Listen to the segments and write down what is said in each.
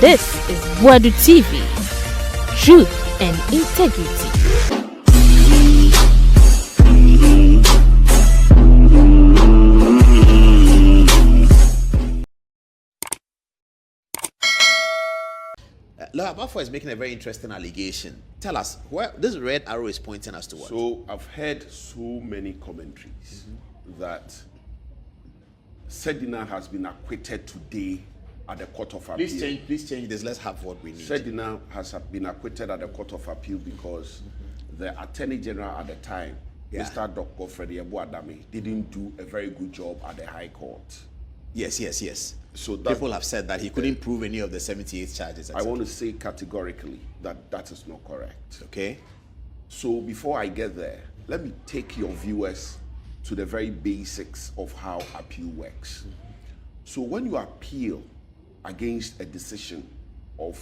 This is Boadu TV. Truth and integrity. Abafo is making a very interesting allegation. Tell us, where this red arrow is pointing us to what? So I've heard so many commentaries that Sedina has been acquitted today at the Court of Appeal. Please change this. Let's have what we need. Sedina has been acquitted at the Court of Appeal because the Attorney General at the time, Mr. Dr. Freddie Boadu, didn't do a very good job at the High Court. Yes. So people have said that he couldn't prove any of the 78 charges. I want to say categorically that that is not correct. Okay. So before I get there, let me take your viewers to the very basics of how appeal works. So when you appeal against a decision of,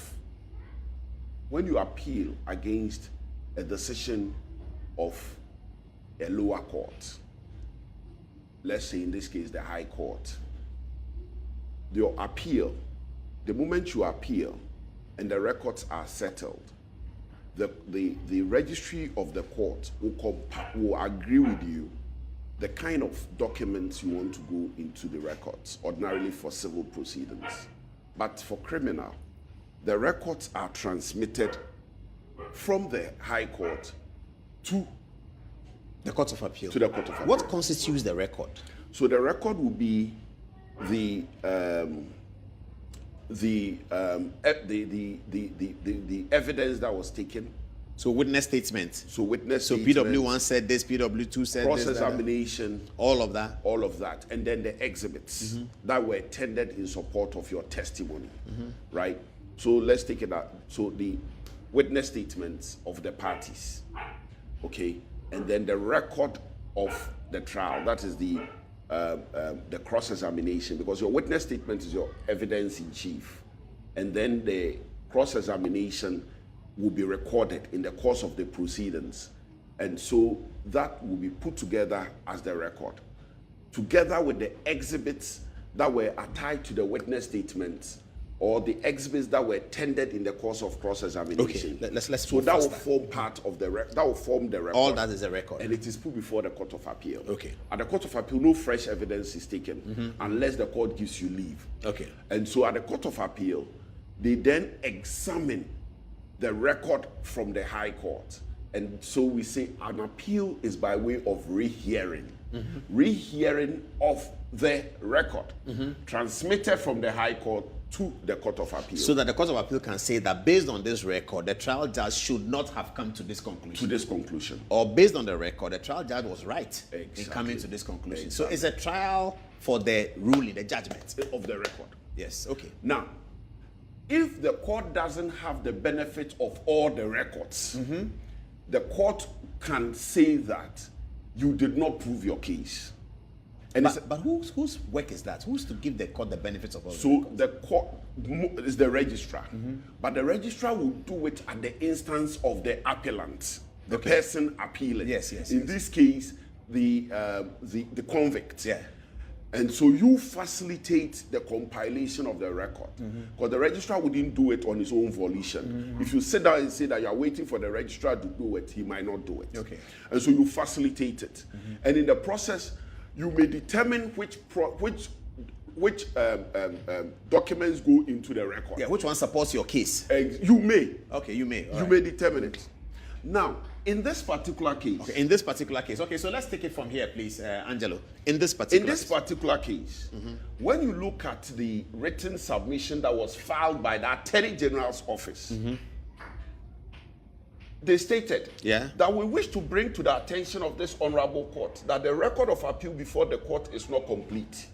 a lower court, let's say in this case the High Court, your appeal, the moment you appeal and the records are settled, the registry of the court will agree with you the kind of documents you want to go into the records, ordinarily for civil proceedings. But for criminal, the records are transmitted from the High Court to the Court of Appeal. What constitutes the record? So the record will be the evidence that was taken. So witness statements. So PW1 said this, PW2 said cross this. Cross-examination. All of that. And then the exhibits that were tendered in support of your testimony. Right? So let's take it out. So the witness statements of the parties. Okay? And then the record of the trial. That is the cross-examination, because your witness statement is your evidence in chief, and then the cross-examination will be recorded in the course of the proceedings, and so that will be put together as the record, together with the exhibits that were tied to the witness statements or the exhibits that were tendered in the course of cross-examination. Okay, let's so that will form part of the that will form the record. All that is a record, and it is put before the Court of Appeal. Okay. At the Court of Appeal, no fresh evidence is taken unless the court gives you leave. Okay. And so at the Court of Appeal, they then examine the record from the High Court, and so we say an appeal is by way of rehearing, rehearing of the record transmitted from the High Court to the Court of Appeal. So that the Court of Appeal can say that based on this record, the trial judge should not have come to this conclusion. Or based on the record, the trial judge was right in coming to this conclusion. So it's a trial for the ruling, the judgment of the record. Yes, okay. Now, if the court doesn't have the benefit of all the records, the court can say that you did not prove your case. And but whose work is that? Who's to give the court the benefits of all? So the court is the registrar, but the registrar will do it at the instance of the appellant, the person appealing. Yes. In this case, the convict. Yeah. And so you facilitate the compilation of the record, because the registrar wouldn't do it on his own volition. If you sit down and say that you are waiting for the registrar to do it, he might not do it. Okay. And so you facilitate it, and in the process, you may determine which documents go into the record. Yeah, which one supports your case? You may. Okay, you may. You may determine it. Now, in this particular case. Okay, in this particular case. Okay, so let's take it from here, please, Angelo. In this particular case, when you look at the written submission that was filed by the Attorney General's office, they stated that we wish to bring to the attention of this honorable court that the record of appeal before the court is not complete.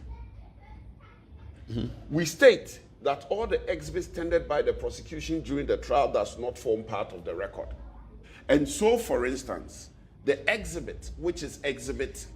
We state that all the exhibits tendered by the prosecution during the trial does not form part of the record. And so, for instance, the exhibit, which is exhibit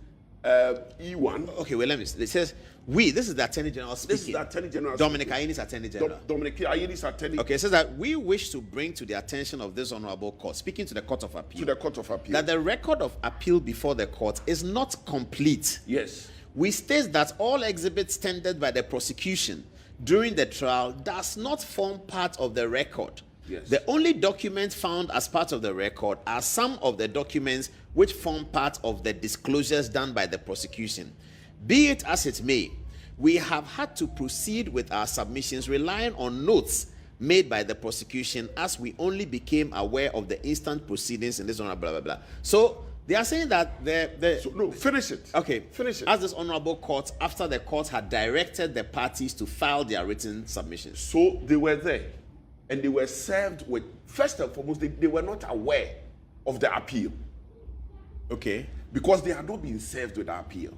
E1. Okay, well, let me see. It says, this is the Attorney General speaking. This is the Attorney General Dominic Ayini's Attorney General. Dominic Ayini's Attorney. Okay, it says that we wish to bring to the attention of this honorable court, speaking to the Court of Appeal. To the Court of Appeal. That the record of appeal before the court is not complete. Yes. We state that all exhibits tendered by the prosecution during the trial does not form part of the record. Yes. The only documents found as part of the record are some of the documents which form part of the disclosures done by the prosecution. Be it as it may, we have had to proceed with our submissions relying on notes made by the prosecution as we only became aware of the instant proceedings in this honorable blah, blah, blah. So they are saying that finish it. Okay, Finish it. As this honorable court, after the court had directed the parties to file their written submissions. So they were there and they were served with, first and foremost, they were not aware of the appeal. Okay. Because they had not been served with the appeal.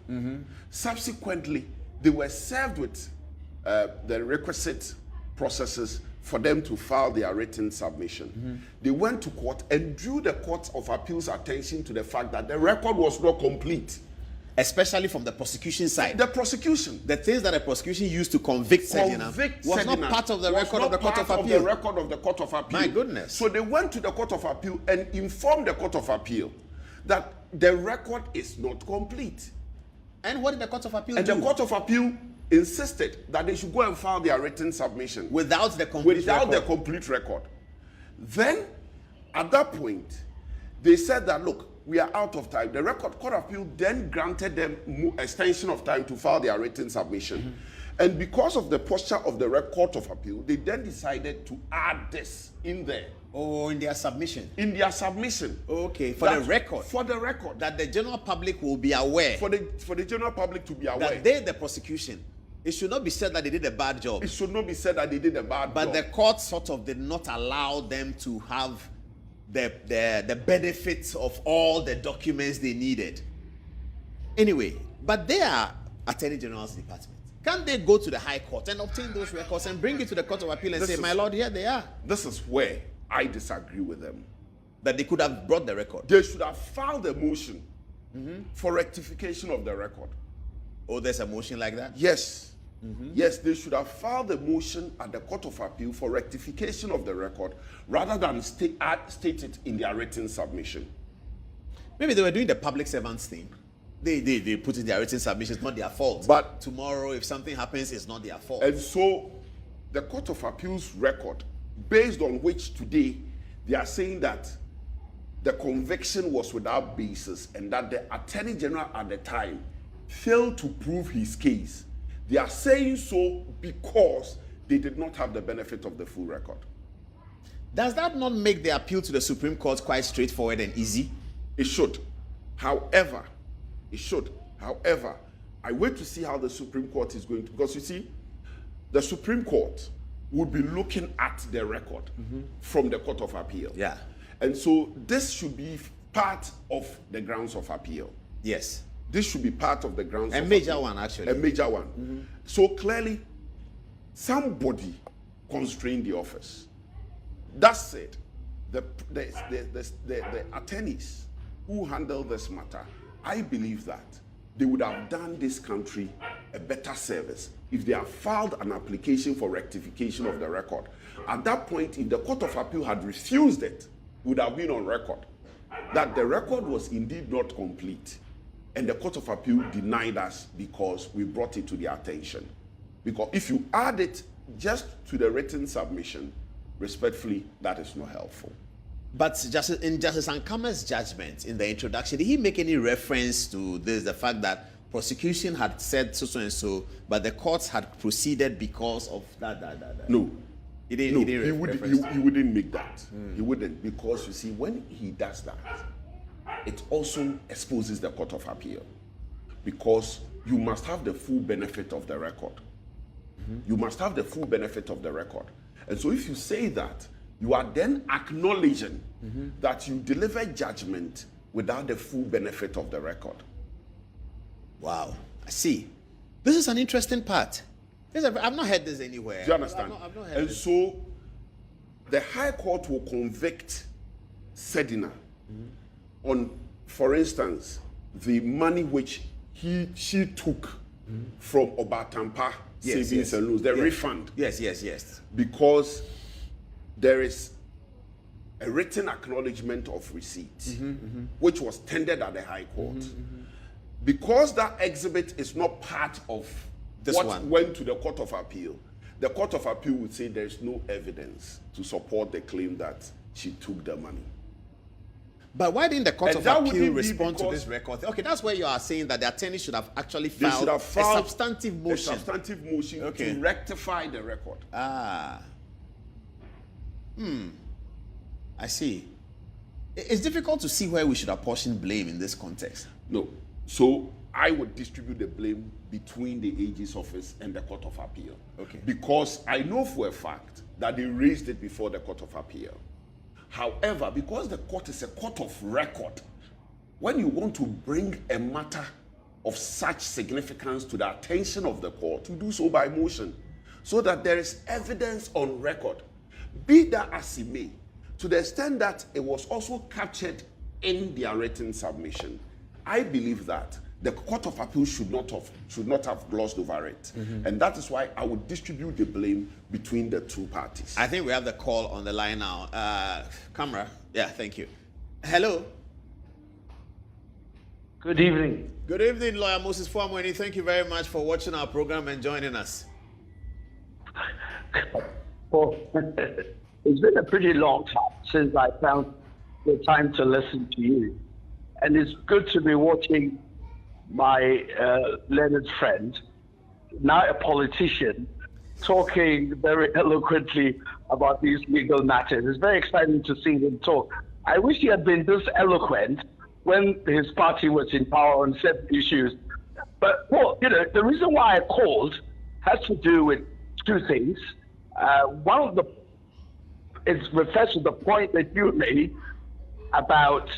Subsequently, they were served with the requisite processes for them to file their written submission. They went to court and drew the Court of Appeal's attention to the fact that the record was not complete. Especially from the prosecution side. The prosecution. The things that the prosecution used to convict Sedina was not part of the record of the Court of Appeal. The record of the Court of Appeal. My goodness. So they went to the Court of Appeal and informed the Court of Appeal that the record is not complete. And what did the Court of Appeal and do? The Court of Appeal insisted that they should go and file their written submission without the complete record. The complete record. Then, at that point, they said that, look, we are out of time. The Court of Appeal then granted them extension of time to file their written submission. And because of the posture of the Court of Appeal, they then decided to add this in there. Oh, in their submission. In their submission. Okay, for the record. For the record. That the general public will be aware. For the general public to be aware. That they, the prosecution, it should not be said that they did a bad job. It should not be said that they did a bad job. But the court sort of did not allow them to have the benefits of all the documents they needed. Anyway, but they are Attorney General's department. Can't they go to the High Court and obtain those records and bring it to the Court of Appeal and say, my Lord, here they are? This is where I disagree with them. That they could have brought the record. They should have filed a motion for rectification of the record. Oh, there's a motion like that? Yes. Yes, they should have filed a motion at the Court of Appeal for rectification of the record rather than state it in their written submission. Maybe they were doing the public servants thing. They put in their written submissions, not their fault. But tomorrow, if something happens, it's not their fault. And so, the Court of Appeal's record, based on which today they are saying that the conviction was without basis and that the Attorney General at the time failed to prove his case. They are saying so because they did not have the benefit of the full record. Does that not make the appeal to the Supreme Court quite straightforward and easy? It should. However, I wait to see how the Supreme Court is going to, because you see, the Supreme Court would be looking at the record from the Court of Appeal. Yeah. And so this should be part of the grounds of appeal. Yes. This should be part of the grounds of appeal. A major one, actually. A major one. So clearly, somebody constrained the office. That said, the attorneys who handle this matter, I believe that they would have done this country a better service if they had filed an application for rectification of the record. At that point, if the Court of Appeal had refused it, it would have been on record that the record was indeed not complete. And the Court of Appeal denied us because we brought it to their attention. Because if you add it just to the written submission, respectfully, that is not helpful. But in Justice Ankama's judgment, in the introduction, did he make any reference to this, the fact that prosecution had said so and so, but the courts had proceeded because of that? No. He wouldn't make that. He wouldn't, because you see, when he does that, it also exposes the Court of Appeal, because you must have the full benefit of the record. You must have the full benefit of the record. And so if you say that, you are then acknowledging that you deliver judgment without the full benefit of the record. Wow. I see. This is an interesting part. I've not heard this anywhere. Do you understand? I've not heard and this. So the High Court will convict Sedina on, for instance, the money which she took from Obatampa Savings and Loans, the refund. Yes. Because there is a written acknowledgement of receipt, which was tendered at the High Court. Because that exhibit is not part of what went to the Court of Appeal, the Court of Appeal would say there's no evidence to support the claim that she took the money. But why didn't the Court And of that Appeal wouldn't be respond to because- this record? Okay, that's where you are saying that the attorney should have actually They filed, should have filed a substantive motion. A substantive motion Okay. to rectify the record. I see. It's difficult to see where we should apportion blame in this context. No. So I would distribute the blame between the AG's office and the Court of Appeal. Okay. Because I know for a fact that they raised it before the Court of Appeal. However, because the court is a court of record, when you want to bring a matter of such significance to the attention of the court, you do so by motion, so that there is evidence on record. Be that as it may, to the extent that it was also captured in their written submission, I believe that the Court of Appeal should not have glossed over it. And that is why I would distribute the blame between the two parties. I think we have the call on the line now. Camera. Yeah, thank you. Hello. Good evening. Good evening, Lawyer Moses Fuamweni. Thank you very much for watching our program and joining us. Well, it's been a pretty long time since I found the time to listen to you. And it's good to be watching my learned friend, now a politician, talking very eloquently about these legal matters. It's very exciting to see him talk. I wish he had been this eloquent when his party was in power on certain issues. But, well, the reason why I called has to do with two things. One of them refers to the point that you made about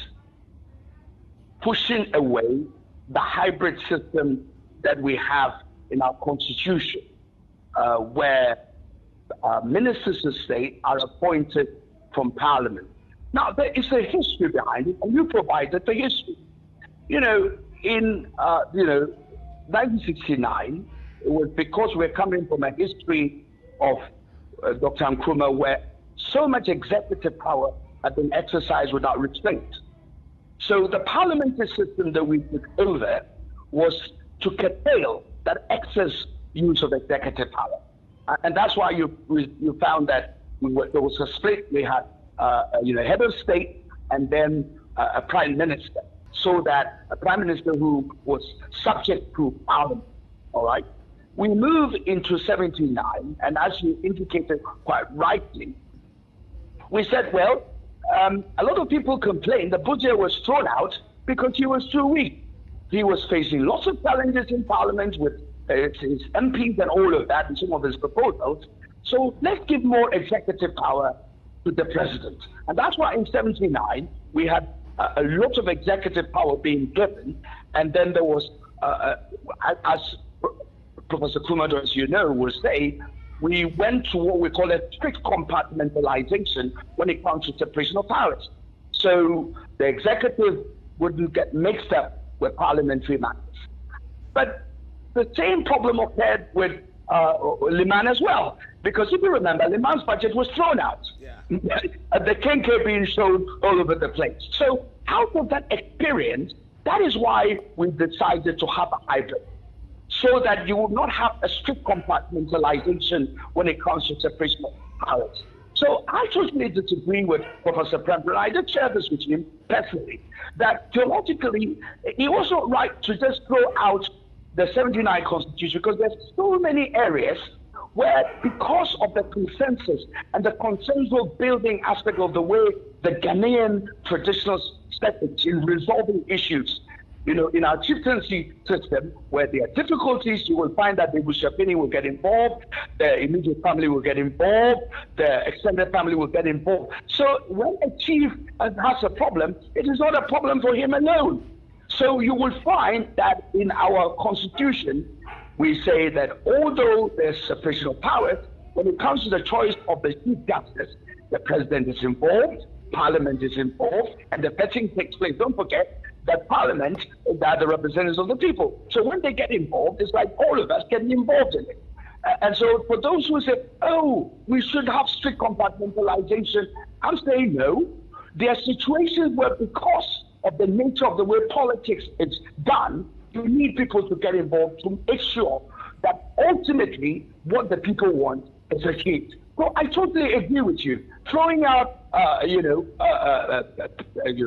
pushing away the hybrid system that we have in our constitution, where ministers of state are appointed from parliament. Now, there is a history behind it, and you provided the history. In 1969, it was because we're coming from a history of Dr. Nkrumah, where so much executive power had been exercised without restraint. So the parliamentary system that we took over was to curtail that excess use of executive power. And that's why you found that there was a split. We had head of state and then a prime minister, so that a prime minister who was subject to parliament, all right? We moved into 79, and as you indicated quite rightly, we said, well, a lot of people complained that Boadu was thrown out because he was too weak. He was facing lots of challenges in parliament with his MPs and all of that and some of his proposals. So let's give more executive power to the president. And that's why in 79, we had a lot of executive power being given. And then there was, as Professor Kumado, as you know, will say, we went to what we call a strict compartmentalization when it comes to separation of powers. So the executive wouldn't get mixed up with parliamentary matters. But the same problem occurred with Liman as well, because if you remember, Liman's budget was thrown out. Yeah. The Kenke being shown all over the place. So out of that experience, that is why we decided to have a hybrid, so that you will not have a strict compartmentalization when it comes to separation of powers. So I totally disagree with Professor Prempeh. I did share this with him personally, that theologically, it wasn't right to just throw out the 79 Constitution, because there's so many areas where, because of the consensus and the consensual building aspect of the way the Ghanaian traditional methods in resolving issues, in our chieftaincy system, where there are difficulties, you will find that the Bushapini will get involved, the immediate family will get involved, the extended family will get involved. So when a chief has a problem, it is not a problem for him alone. So you will find that in our constitution, we say that although there's separation of powers, when it comes to the choice of the chief justice, the president is involved, parliament is involved, and the vetting takes place. Don't forget that parliament are the representatives of the people. So when they get involved, it's like all of us getting involved in it. And so for those who say, oh, we should have strict compartmentalization, I'm saying no. There are situations where, because of the nature of the way politics is done, you need people to get involved to make sure that ultimately what the people want is achieved. So I totally agree with you. Throwing out,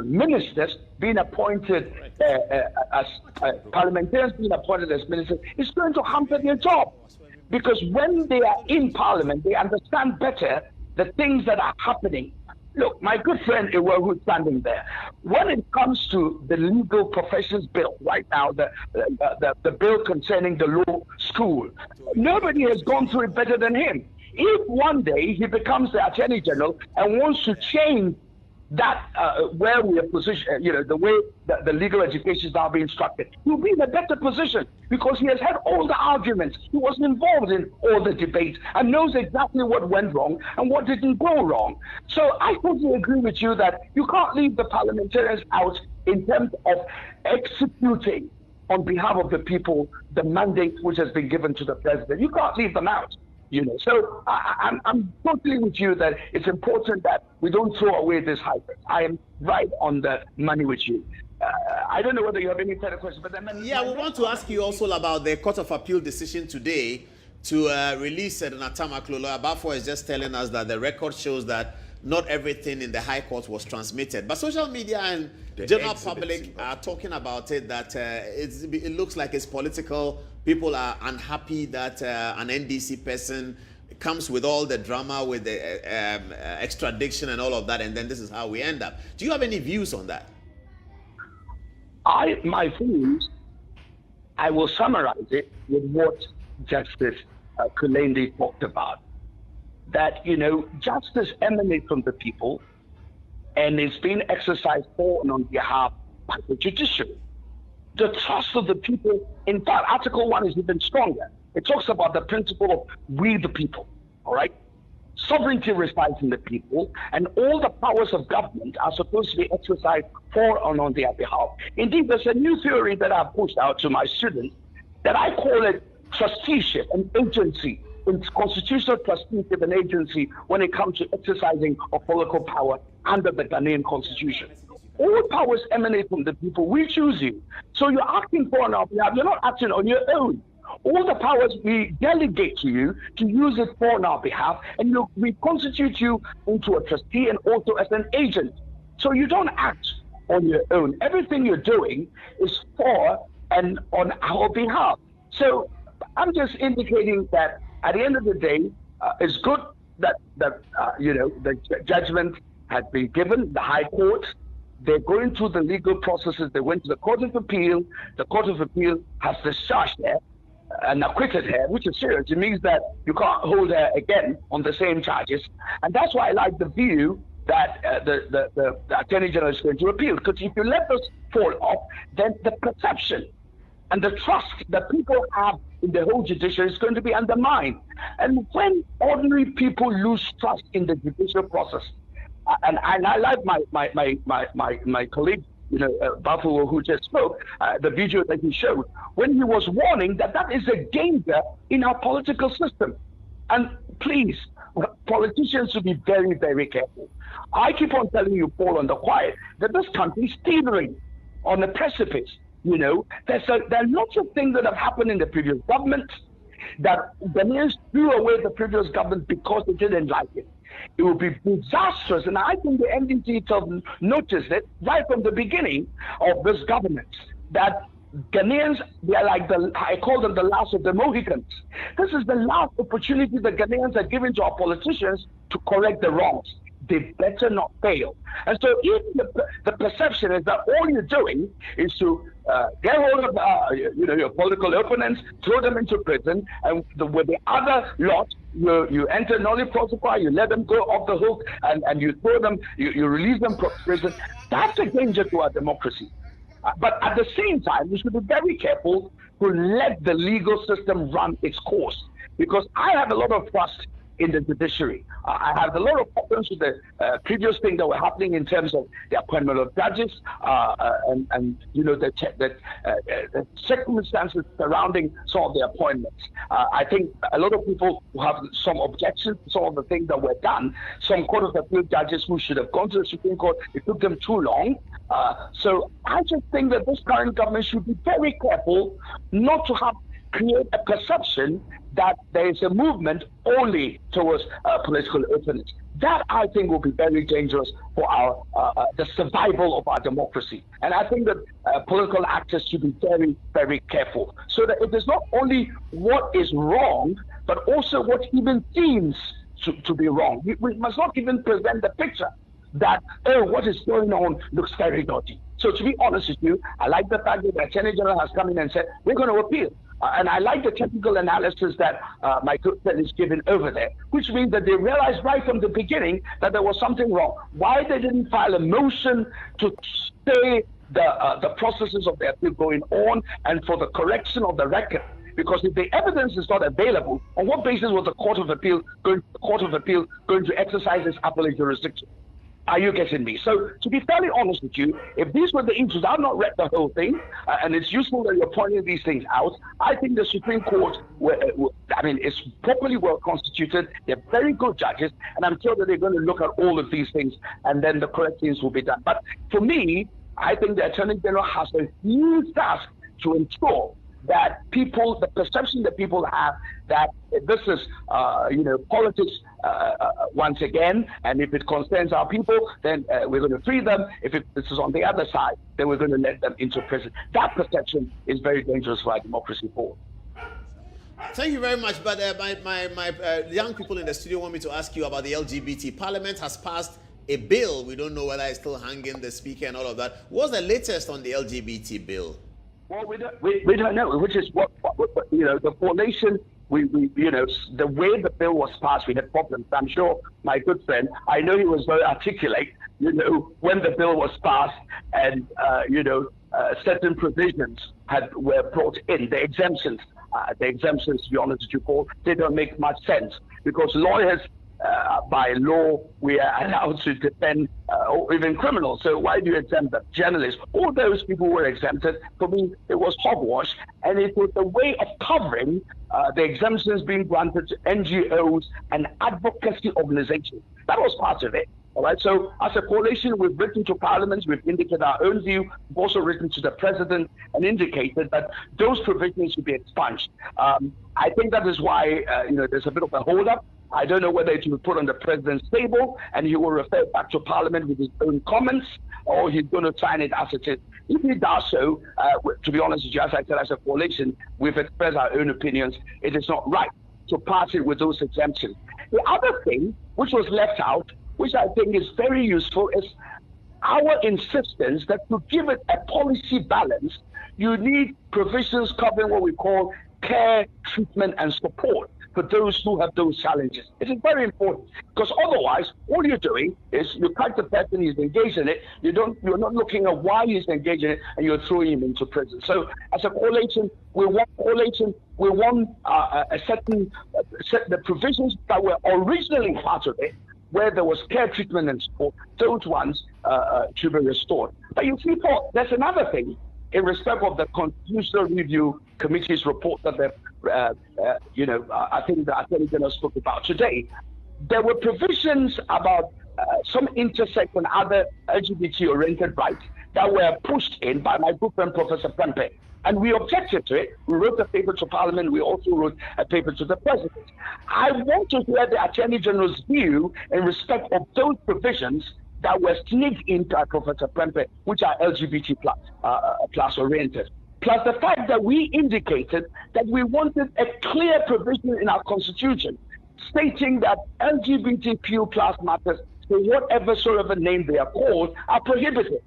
ministers being appointed as parliamentarians being appointed as ministers is going to hamper their job. Because when they are in parliament, they understand better the things that are happening. Look, my good friend Iwa, who's standing there, when it comes to the legal professions bill right now, the bill concerning the law school, nobody has gone through it better than him. If one day he becomes the Attorney General and wants to change that where we are positioned, the way that the legal education is now being structured, he'll be in a better position because he has had all the arguments. He wasn't involved in all the debates and knows exactly what went wrong and what didn't go wrong. So I totally agree with you that you can't leave the parliamentarians out in terms of executing on behalf of the people the mandate which has been given to the president. You can't leave them out. So I'm totally with you that it's important that we don't throw away this hybrid. I am right on the money with you. I don't know whether you have any further questions, but then we want to ask you also about the Court of Appeal decision today to release Sedina Tamakloe. Abafo is just telling us that the record shows that not everything in the High Court was transmitted, but social media and the general public are talking about it, that it looks like it's political. People are unhappy that an NDC person comes with all the drama with the extradition and all of that, and then this is how we end up. Do you have any views on that? My views, I will summarize it with what Justice Kulende talked about. That, justice emanates from the people and is being exercised for and on behalf by the judiciary. The trust of the people, in fact, Article 1 is even stronger. It talks about the principle of we the people, all right? Sovereignty resides in the people, and all the powers of government are supposed to be exercised for and on their behalf. Indeed, there's a new theory that I've pushed out to my students that I call it trusteeship and agency. It's constitutional trusteeship and agency when it comes to exercising of political power under the Ghanaian constitution. All powers emanate from the people. We choose you. So you're acting for on our behalf. You're not acting on your own. All the powers we delegate to you to use it for on our behalf, and we constitute you into a trustee and also as an agent. So you don't act on your own. Everything you're doing is for and on our behalf. So I'm just indicating that at the end of the day, it's good that the judgment has been given, the High Court. They're going through the legal processes. They went to the Court of Appeal. The Court of Appeal has discharged her and acquitted her, which is serious. It means that you can't hold her again on the same charges. And that's why I like the view that the Attorney General is going to appeal. Because if you let this fall off, then the perception and the trust that people have in the whole judiciary is going to be undermined. And when ordinary people lose trust in the judicial process, and I like my colleague, Boadu, who just spoke, the video that he showed, when he was warning that is a danger in our political system. And please, politicians should be very, very careful. I keep on telling you, Paul, on the quiet, that this country is teetering on a precipice. There are lots of things that have happened in the previous government that Ghanaians threw away the previous government because they didn't like it. It would be disastrous, and I think the NDC itself noticed it right from the beginning of this government, that Ghanaians, they are like I call them the last of the Mohicans. This is the last opportunity the Ghanaians are giving to our politicians to correct the wrongs. They better not fail. And so if the perception is that all you're doing is to get hold of your political opponents, throw them into prison, and with the other lot, you enter nolli prosequi, you let them go off the hook, and you throw them, you release them from prison, that's a danger to our democracy. But at the same time, we should be very careful to let the legal system run its course, because I have a lot of trust in the judiciary. I have a lot of problems with the previous things that were happening in terms of the appointment of judges and the circumstances surrounding some of the appointments. I think a lot of people who have some objections to some of the things that were done. Some Court of Appeal judges who should have gone to the Supreme Court, it took them too long. So I just think that this current government should be very careful not to have create a perception that there is a movement only towards political openness. That, I think, will be very dangerous for our the survival of our democracy. And I think that political actors should be very, very careful, so that it is not only what is wrong, but also what even seems to be wrong. We must not even present the picture that, oh, what is going on looks very dodgy. So to be honest with you, I like the fact that the Attorney General has come in and said, we're going to appeal. And I like the technical analysis that my good friend is giving over there, which means that they realized right from the beginning that there was something wrong. Why they didn't file a motion to stay the processes of the appeal going on and for the correction of the record? Because if the evidence is not available, on what basis was the Court of Appeal going to exercise its appellate jurisdiction? Are you getting me? So, to be fairly honest with you, if these were the issues, I've not read the whole thing, and it's useful that you're pointing these things out. I think the Supreme Court, is properly well constituted. They're very good judges, and I'm sure that they're going to look at all of these things, and then the correct things will be done. But for me, I think the Attorney General has a huge task to ensure that people, the perception that people have that this is, politics once again, and if it concerns our people, then we're going to free them. If this is on the other side, then we're going to let them into prison. That perception is very dangerous for our democracy forward. Thank you very much. But my young people in the studio want me to ask you about the LGBT. Parliament has passed a bill. We don't know whether it's still hanging the speaker and all of that. What's the latest on the LGBT bill? Well, we don't know, which is what the coalition, the way the bill was passed, we had problems. I'm sure my good friend, I know he was very articulate, when the bill was passed and, certain provisions were brought in, the exemptions, to be honest with you, Paul, they don't make much sense because lawyers, by law, we are allowed to defend or even criminals. So why do you exempt them? Journalists, all those people were exempted. For me, it was hogwash, and it was a way of covering the exemptions being granted to NGOs and advocacy organizations. That was part of it. All right. So as a coalition, we've written to Parliament, we've indicated our own view, we've also written to the President and indicated that those provisions should be expunged. I think that is why there's a bit of a hold-up. I don't know whether it will be put on the President's table and he will refer back to Parliament with his own comments, or he's going to sign it as it is. If he does so, to be honest with you, as I said, as a coalition, we've expressed our own opinions. It is not right to pass it with those exemptions. The other thing which was left out, which I think is very useful, is our insistence that to give it a policy balance, you need provisions covering what we call care, treatment, and support for those who have those challenges. It is very important because otherwise, all you're doing is you catch the person who's engaged in it. You're not looking at why he's engaged in it, and you're throwing him into prison. So, as a coalition, we want a certain the provisions that were originally part of it, where there was care, treatment, and support. Those ones should be restored. But you see, Paul, there's another thing in respect of the Constitutional Review Committee's report that I think the Attorney General spoke about today. There were provisions about some intersex and other LGBT-oriented rights that were pushed in by my good friend Professor Prempe, and we objected to it. We wrote a paper to Parliament. We also wrote a paper to the President. I want to hear the Attorney General's view in respect of those provisions that were sneaked in by Professor Prempe, which are LGBT plus oriented. Plus the fact that we indicated that we wanted a clear provision in our Constitution stating that LGBTQ plus matters, for whatever sort of a name they are called, are prohibited.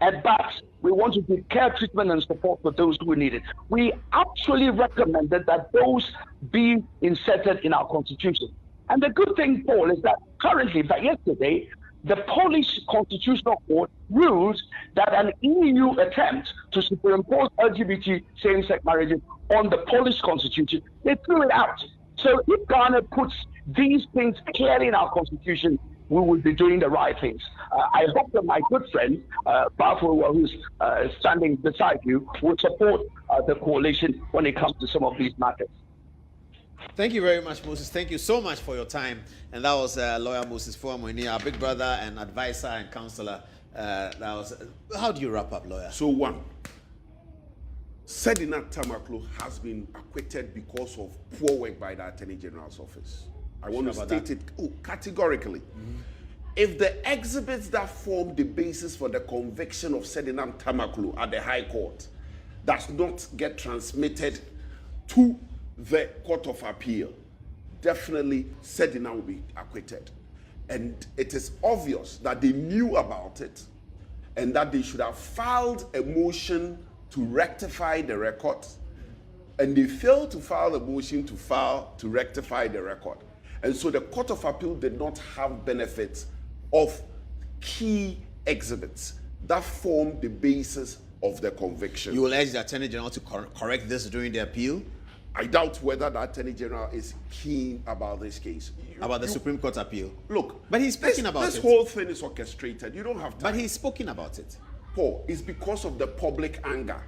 At best, we want to give care, treatment, and support for those who need it. We actually recommended that those be inserted in our Constitution. And the good thing, Paul, is that currently, but yesterday, the Polish Constitutional Court ruled that an EU attempt to superimpose LGBT same-sex marriages on the Polish Constitution, they threw it out. So if Ghana puts these things clearly in our Constitution, we will be doing the right things. I hope that my good friend, Boadu, who's standing beside you, will support the coalition when it comes to some of these matters. Thank you very much, Moses. Thank you so much for your time. And that was lawyer Moses Fuamoni, our big brother and advisor and counselor. How do you wrap up, lawyer? So one, Sedina Tamakloe has been acquitted because of poor work by the Attorney General's office. I want to state it categorically. If the exhibits that form the basis for the conviction of Sedina Tamakloe at the High Court does not get transmitted to the Court of Appeal, definitely Sedina will be acquitted. And it is obvious that they knew about it and that they should have filed a motion to rectify the record, and they failed to file a motion to rectify the record. And so the Court of Appeal did not have benefit of key exhibits that form the basis of the conviction. You will urge the Attorney General to correct this during the appeal? I doubt whether the Attorney General is keen about this case. About the Supreme Court appeal? Look, but he's speaking about this it. This whole thing is orchestrated. You don't have time. But he's spoken about it. Paul, it's because of the public anger.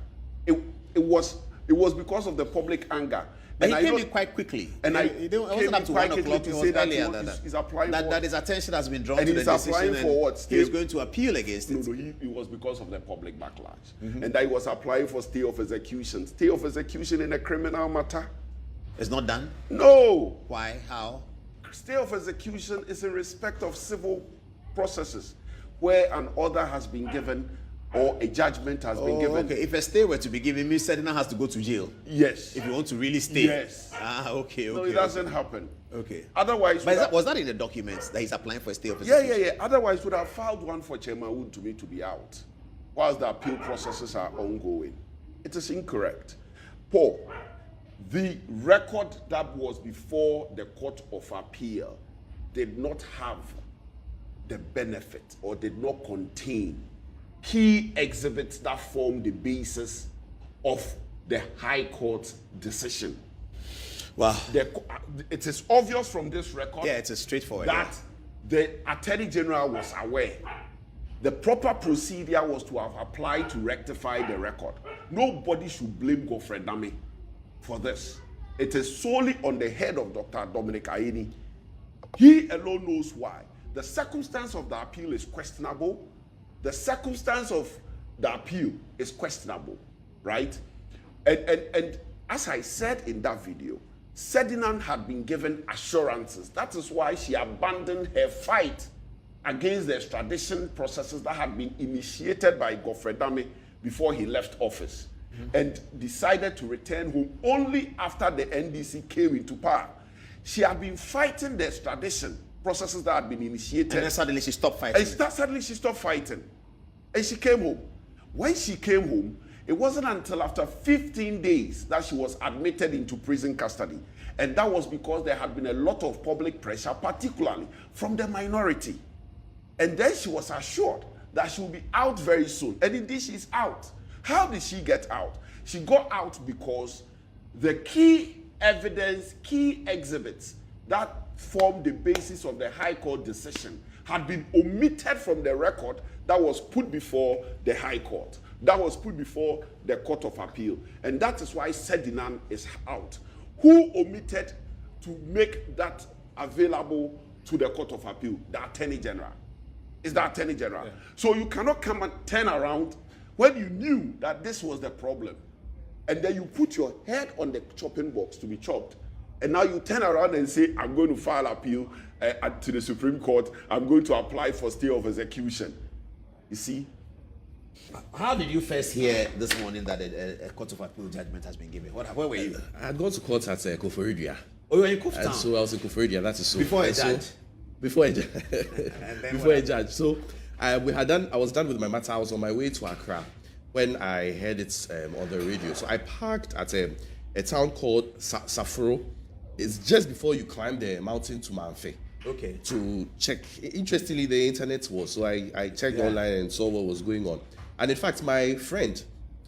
It was because of the public anger. But he came in quite quickly. And it wasn't up to 1 o'clock. It was earlier than that. That his attention has been drawn to the decision. And for what? He was going to appeal against it. No, it was because of the public backlash. And that he was applying for stay of execution. Stay of execution in a criminal matter. It's not done? No. Why? How? Stay of execution is in respect of civil processes where an order has been given or a judgment has been given. Okay. If a stay were to be given, Ms. Sedina has to go to jail. Yes. If you want to really stay. Yes. Okay. No, it doesn't happen. Okay. Otherwise, but was that in the documents that he's applying for a stay of execution? Yeah. Otherwise, would have filed one for Chairman Wood to be out, whilst the appeal processes are ongoing. It is incorrect. Paul, the record that was before the Court of Appeal did not have the benefit or did not contain key exhibits that form the basis of the High Court's decision. Wow. It is obvious from this record. Yeah, it's a straightforward. That the Attorney General was aware. The proper procedure was to have applied to rectify the record. Nobody should blame Godfrey Dame for this. It is solely on the head of Dr. Dominic Ayeni. He alone knows why. The circumstance of the appeal is questionable. The circumstance of the appeal is questionable, right? And as I said in that video, Sedina had been given assurances. That is why she abandoned her fight against the extradition processes that had been initiated by Godfrey Dame before he left office, and decided to return home only after the NDC came into power. She had been fighting the extradition processes that had been initiated. And then suddenly she stopped fighting. Suddenly she stopped fighting. And she came home. When she came home, it wasn't until after 15 days that she was admitted into prison custody. And that was because there had been a lot of public pressure, particularly from the minority. And then she was assured that she will be out very soon. And indeed, she's out. How did she get out? She got out because the key evidence, key exhibits that formed the basis of the High Court decision had been omitted from the record that was put before the High Court, that was put before the Court of Appeal. And that is why Sedina is out. Who omitted to make that available to the Court of Appeal? The Attorney General. It's the Attorney General. Yeah. So you cannot come and turn around when you knew that this was the problem, and then you put your head on the chopping box to be chopped, and now you turn around and say, I'm going to file appeal to the Supreme Court, I'm going to apply for stay of execution. You see? How did you first hear this morning that a Court of Appeal judgment has been given? Where were you? I had gone to court at Koforidua. Oh, you were in Kuftown? So I was in Koforidua, that is so. Before a judge? Before a judge. Before a judge. So I was done with my matter. I was on my way to Accra when I heard it on the radio. So I parked at a town called Safro. It's just before you climb the mountain to Manfe. Okay. To check. Interestingly, the internet was. So I checked online and saw what was going on. And in fact, my friend,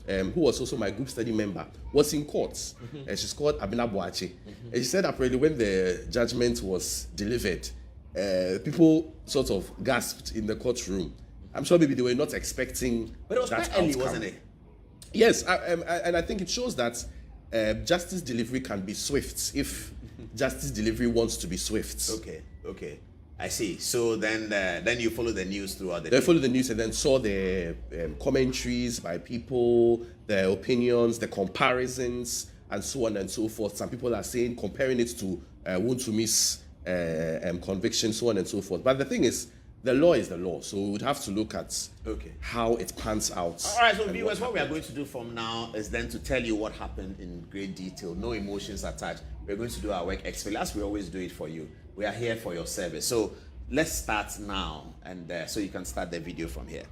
who was also my group study member, was in court. And she's called Abina Boache. And she said apparently when the judgment was delivered, people sort of gasped in the courtroom. I'm sure maybe they were not expecting. But it was quite early, wasn't it? Yes, and I think it shows that justice delivery can be swift if justice delivery wants to be swift. Okay. I see. So then you follow the news throughout the They day. followed the news and then saw the commentaries by people, their opinions, the comparisons, and so on and so forth. Some people are saying, comparing it to Wuntumi's conviction, so on and so forth. But the thing is, the law is the law, so we would have to look at how it pans out. All right, so viewers, what we are going to do from now is then to tell you what happened in great detail, no emotions attached. We're going to do our work expertly, as we always do it for you. We are here for your service. So let's start now, and so you can start the video from here.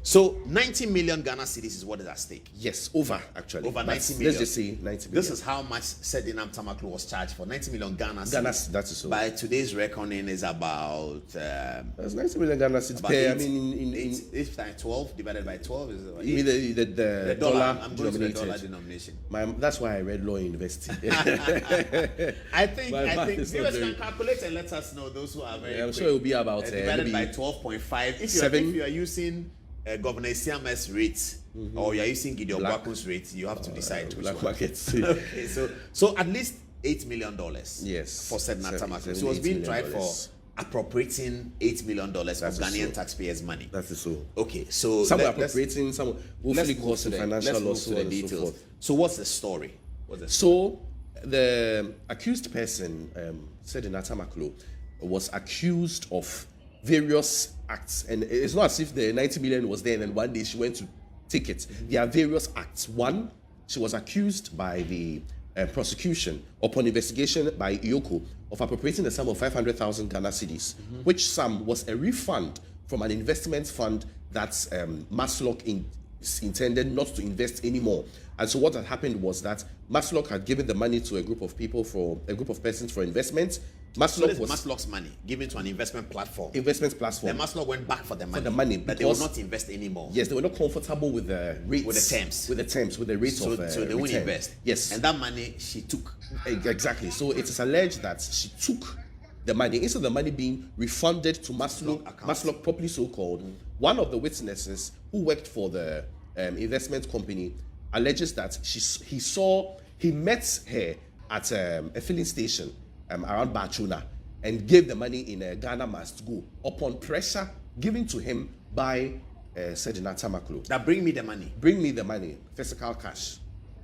So 90 million Ghana cedis is what is at stake. Yes, over actually. Over 90 million. Let's just say 90 million. This is how much Sedina Tamakloe was charged for. 90 million Ghana cedis. That is so. By today's reckoning is about... That's 90 million Ghana cedis. About I mean, if times 12 divided by 12 is... You mean the dollar I'm going to the dollar denomination. That's why I read law in university. I think viewers can calculate and let us know, those who are very I'm quick. sure it will be about... divided by 12.5. If you are using... Governor Siama's rate, or you're using Gideon Bwaku's rate, you have to decide which black one. markets. Okay, so at least $8 million. Yes. For Sedina Tamakloe. So $8 it was being million. tried for appropriating $8 million of Ghanaian so. taxpayers' money. That is so. Okay, so some are appropriating, some willfully causing financial loss, so the details. So what's the story? So the accused person, Sedina Tamakloe, was accused of various acts, and it's not as if the 90 million was there and then one day she went to take it. There are various acts. One, she was accused by the prosecution upon investigation by IOCO of appropriating the sum of 500,000 Ghana cedis, which sum was a refund from an investment fund that Maslock intended not to invest anymore. And so what had happened was that Maslock had given the money to a group of persons for investment. Maslock's money given to an investment platform. Then Maslock went back for the money. But they will not invest anymore. Yes, they were not comfortable with the rates. With the terms. With the rates so they won't return. invest. Yes. And that money she took. Exactly. So it is alleged that she took the money. Instead of the money being refunded to Maslock properly so called, one of the witnesses who worked for the investment company alleges that he met her at a filling station around Bachuna and gave the money in a Ghana must go upon pressure given to him by Sedina Tamakloe. That bring me the money, physical cash.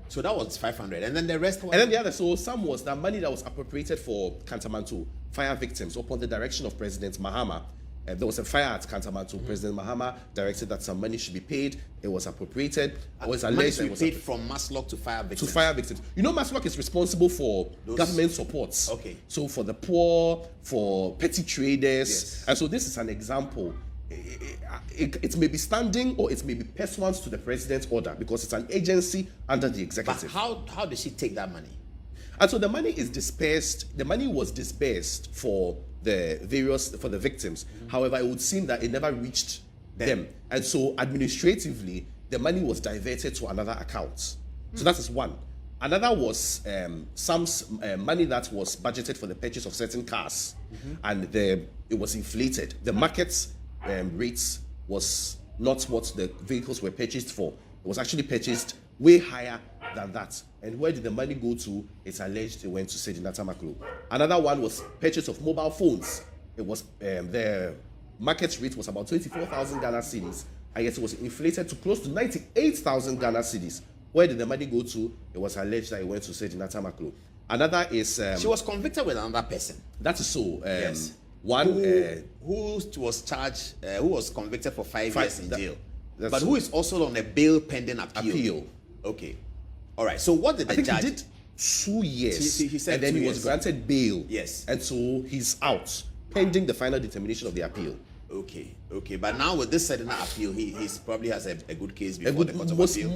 So that was 500, and then the rest was... And then the other, so some was that money that was appropriated for Kantamanto fire victims upon the direction of President Mahama. There was a fire at Kantamanto. President Mahama directed that some money should be paid. It was appropriated. It was alleged that it was paid from Maslock to fire victims. To fire victims. You know, Maslock is responsible for government supports. Okay. So for the poor, for petty traders. Yes. And so this is an example. It may be standing or it may be pursuant to the president's order because it's an agency under the executive. But how did she take that money? And so the money is dispersed. The money was dispersed for the victims. However, it would seem that it never reached them. And so administratively, the money was diverted to another account. So that is one. Another was some money that was budgeted for the purchase of certain cars, and it was inflated. The market rates was not what the vehicles were purchased for. It was actually purchased way higher than that. And where did the money go to? It's alleged it went to Sedina Tamakloe. Another one was purchase of mobile phones. It was the market rate was about 24,000 Ghana cedis, and yet it was inflated to close to 98,000 Ghana cedis. Where did the money go to? It was alleged that it went to Sedina Tamakloe. Another is she was convicted with another person. That is so. Yes. One who was charged, who was convicted for 5 years in jail, but so. who is also on a bail pending appeal. Okay. All right. So what did the judge? He did 2 years. He said and then he was granted bail. Yes. And so he's out pending the final determination of the appeal. Okay. But now with this Sedina appeal, he's probably has a good case before the court of appeal.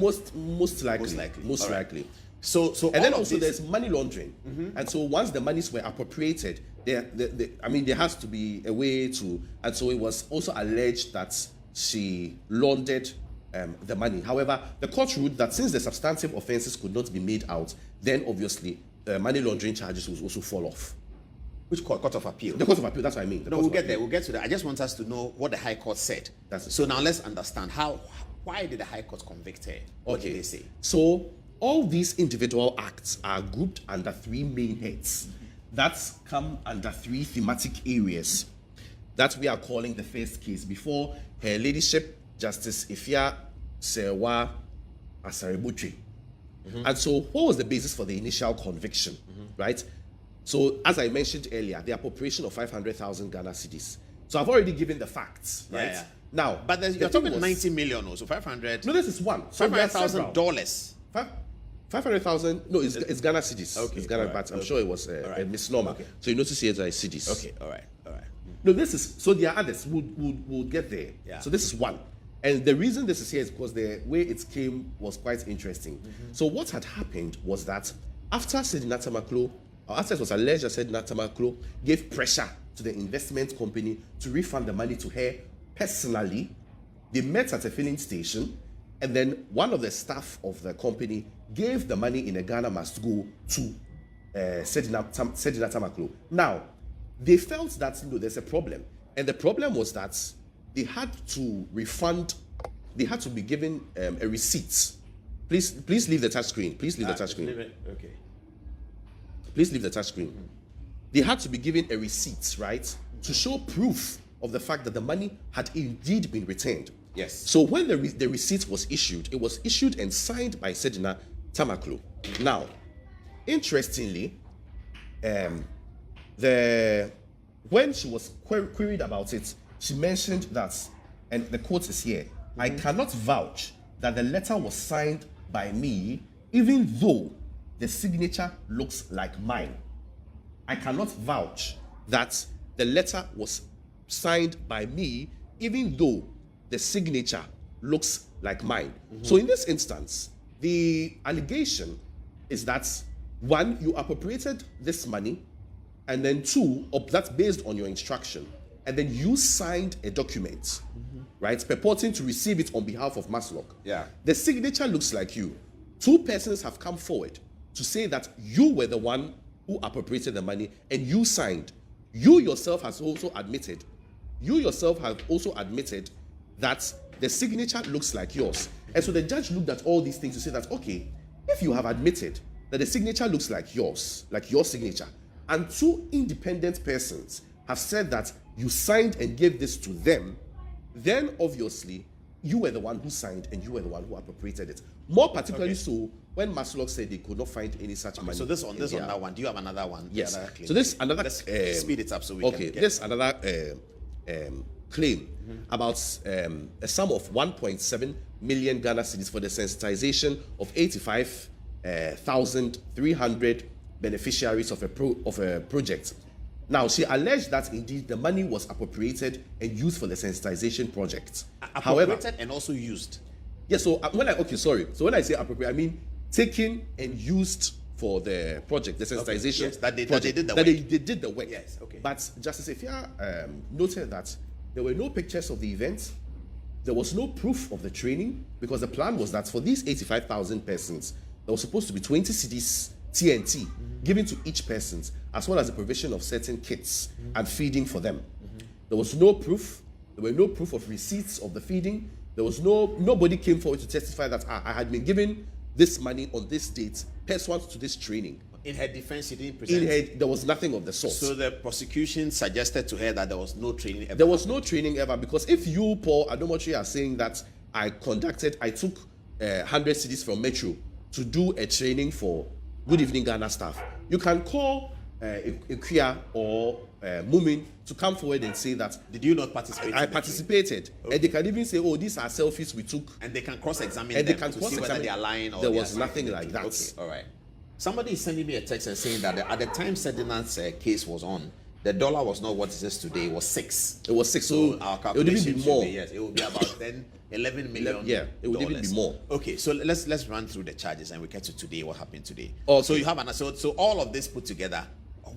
Most likely. So and then also there's money laundering. And so once the monies were appropriated, there has to be a way to, and so it was also alleged that she laundered the money. However, the court ruled that since the substantive offenses could not be made out, then obviously the money laundering charges will also fall off. Which court? Court of appeal. The court of appeal, that's what I mean. No, we'll get there. We'll get to that. I just want us to know what the High Court said. So now let's understand why did the High Court convict her? What did they say? So all these individual acts are grouped under three main heads that come under three thematic areas. that we are calling the first case before Her Ladyship Justice Ifya Sewa Asarebutwe. And so what was the basis for the initial conviction, right? So as I mentioned earlier, the appropriation of 500,000 Ghana cedis. So I've already given the facts, right? Yeah. Now, But you're talking 90 million or so 500. No, this is one. So $500,000. 500,000. No, it's Ghana cedis. Okay, It's Ghana, all right, but I'm okay. sure it was a misnomer. Okay. So you notice here it's cedis. Okay, all right. No, this is, so there are others. We'll get there. Yeah. So this is one. And the reason this is here is because the way it came was quite interesting. So what had happened was that after Sedina Tamakloe, or after it was alleged that Sedina Tamakloe gave pressure to the investment company to refund the money to her personally, they met at a filling station, and then one of the staff of the company gave the money in a Ghana must go to Sedina Tamakloe. Now, they felt that there's a problem, and the problem was that they had to refund. They had to be given a receipt. Please leave the touch screen. Please leave the touch screen. Okay. Please leave the touch screen. They had to be given a receipt, right, to show proof of the fact that the money had indeed been returned. Yes. So when the receipt was issued, it was issued and signed by Sedina Tamakloe. Now, interestingly, when she was queried about it, she mentioned that, and the quote is here, I cannot vouch that the letter was signed by me, even though the signature looks like mine. I cannot vouch that the letter was signed by me, even though the signature looks like mine. So in this instance, the allegation is that, one, you appropriated this money, and then two, that's based on your instruction, and then you signed a document, right, purporting to receive it on behalf of Maslock. Yeah. The signature looks like you. Two persons have come forward to say that you were the one who appropriated the money and you signed. You yourself have also admitted that the signature looks like yours. And so the judge looked at all these things to say that, okay, if you have admitted that the signature looks like yours, like your signature, and two independent persons have said that you signed and gave this to them, then obviously you were the one who signed and you were the one who appropriated it. More particularly so when Maslock said they could not find any such money. So this on that one. Do you have another one? Yes. Another claim? So this another. Let's speed it up so we okay. can. This another claim about a sum of 1.7 million Ghana cedis for the sensitization of 85,300 beneficiaries of a project. Now, she alleged that indeed the money was appropriated and used for the sensitization project. Appropriated and also used. Yes. So when I say appropriate, I mean taken and used for the project, the sensitization. Yes, that they project, did the work. They did the work. Yes. Okay. But Justice Ifya noted that there were no pictures of the event. There was no proof of the training, because the plan was that for these 85,000 persons, there was supposed to be 20 cedis TNT given to each person, as well as the provision of certain kits and feeding for them. There was no proof. There were no proof of receipts of the feeding. There was nobody came forward to testify that I had been given this money on this date pursuant to this training. In her defense, she didn't present. There was nothing of the sort. So the prosecution suggested to her that there was no training ever. There was no training ever, because if you, Paul Adomotri, are saying that I took 100 cedis from Metro to do a training for Good Evening Ghana staff, you can call Ikuya or Mumin to come forward and say that. Did you not participate? I participated. Okay. And they can even say, oh, these are selfies we took. And they can cross-examine them to see whether they are lying or there was nothing like that. Okay, all right. Somebody is sending me a text and saying that at the time Sedina's case was on, the dollar was not what it is today. It was 6. It was 6. So our calculation it would even be more. Yes, it would be about 10, 11 million. Yeah, it would even be more. Okay, so let's run through the charges and we get to today. What happened today? Okay. So you have so all of this put together.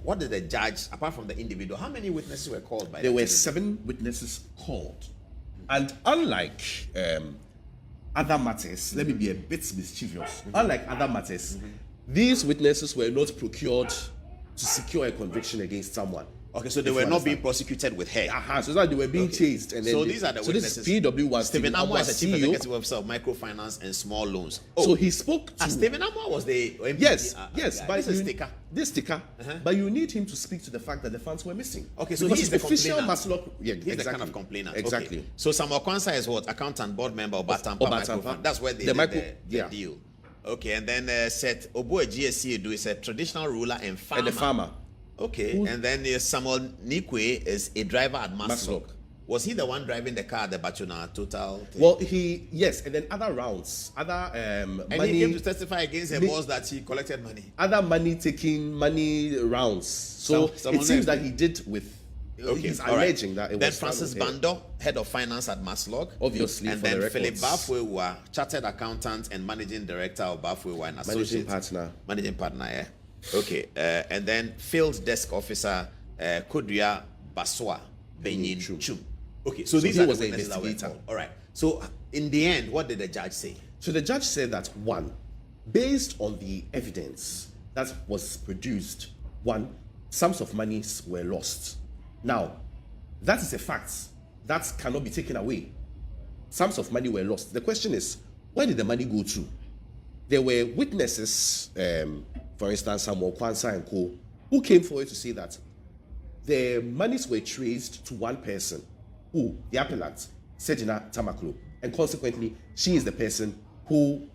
What did the judge, apart from the individual, how many witnesses were called by? There were 7 witnesses called, and unlike other matters, let me be a bit mischievous. Unlike other matters, these witnesses were not procured to secure a conviction against someone. Okay, so they If were you not being understand. prosecuted with her. So it's like they were being chased, and then So these are the so this witnesses. is PW1 Stephen Amwa is the chief CEO. executive officer of microfinance and small loans. So he spoke to Stephen Amwa was the MPD, yes, guy. but This is sticker. This sticker, but you need him to speak to the fact that the funds were missing. Okay, so because he's his the official complainant. Maslock, He's the kind of complainant. Exactly. Okay. So Samuel Kwanzaa is what? Accountant, board member of Batampa Batampa. Microfinance. That's where they The did micro- the yeah. deal. Okay, and then Seth Oboe GSC is a traditional ruler and farmer. And the farmer. Okay, and then Samuel Nikwe is a driver at Maslock. Maslock. Was he the one driving the car at the Bachuna Total thing? Well, yes, and then other rounds, other and money. he came to testify against her Me- boss that he collected money. Other money rounds. So Someone it seems else that he did with. Okay, He's all right. alleging that it then was Francis done with him. Bando, head of finance at Maslock, Obviously, and for then the Philip records. Bafwewa, chartered accountant and managing director of Bafwewa and Associates. Managing partner, yeah. Okay, and then field desk officer Kodria Baswa Benyin Chum. Okay, so these he are was the the witnesses that were investigator. called. All right. So in the end, what did the judge say? So the judge said that one, based on the evidence that was produced, one, sums of monies were lost. Now, that is a fact that cannot be taken away. Sums of money were lost. The question is, where did the money go to? There were witnesses, for instance, Samuel Kwanzaa and co, who came forward to say that the monies were traced to one person, who, the appellant, Sedina Tamakloe, and consequently, she is the person who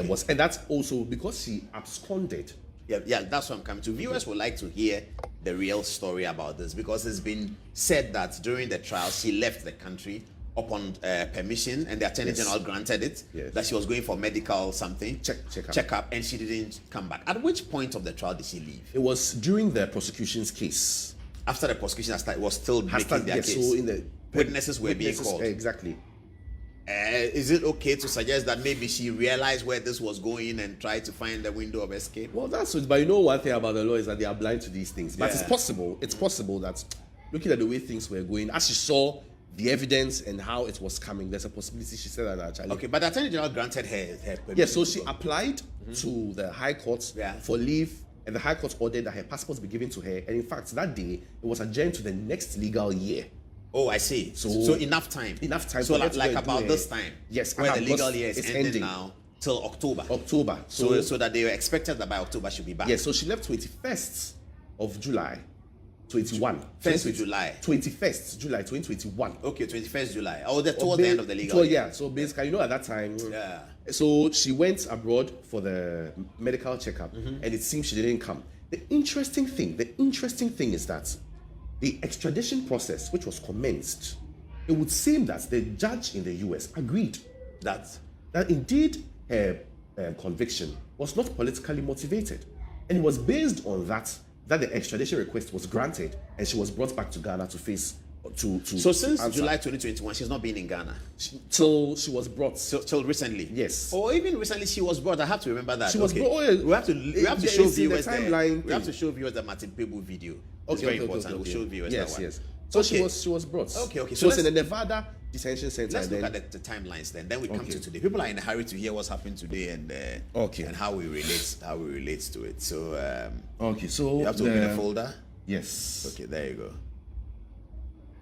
was, and that's also because she absconded. Yeah, that's what I'm coming to. Viewers would like to hear the real story about this because it's been said that during the trial she left the country upon permission, and the Attorney General granted it. Yes. That she was going for medical something Checkup. and she didn't come back. At which point of the trial did she leave? It was during the prosecution's case. After the prosecution was still making their case. So in the Witnesses were being called. Exactly. Is it okay to suggest that maybe she realized where this was going and tried to find the window of escape? Well, that's it. But you know one thing about the law is that they are blind to these things. But Yeah. it's possible. It's possible that looking at the way things were going, as she saw the evidence and how it was coming, there's a possibility she said that actually. Okay, but the Attorney General granted her permission. Yeah, so she applied to the High Court Yeah. for leave, and the High Court ordered that her passport be given to her. And in fact, that day it was adjourned to the next legal year. Oh, I see. So enough time. Enough time So for her like, to like go and do about her- this time. Yes, Where the because legal year is it's ending ending. now till October. October. So that they were expected that by October she'll be back. Yeah, so she left 21st of July, 21. 1st of July. 21st July 2021. Okay, 21st July. Oh, towards the end of the legal So year. yeah, so basically, you know, at that time, Yeah. so she went abroad for the medical checkup, and it seems she didn't come. The interesting thing is that the extradition process, which was commenced, it would seem that the judge in the US agreed that indeed her conviction was not politically motivated, and it was based on that the extradition request was granted, and she was brought back to Ghana to face So since answer. July 2021, she's not been in Ghana. Till she was brought. Till recently. Yes. Or even recently she was brought. I have to remember that. She was Okay. brought. Oh, yeah. We have to It's show in the viewers timeline we have to thing. show viewers the Martin Pebu video. It's very important. We'll show viewers yes, that one. yes. So Okay. she was brought. Okay. She was in the Nevada detention center. Let's and look then, at the timelines then. Then we come Okay. to today. People are in a hurry to hear what's happened today and and how we relate to it. So okay, so you have to open the folder. Yes. Okay, there you go.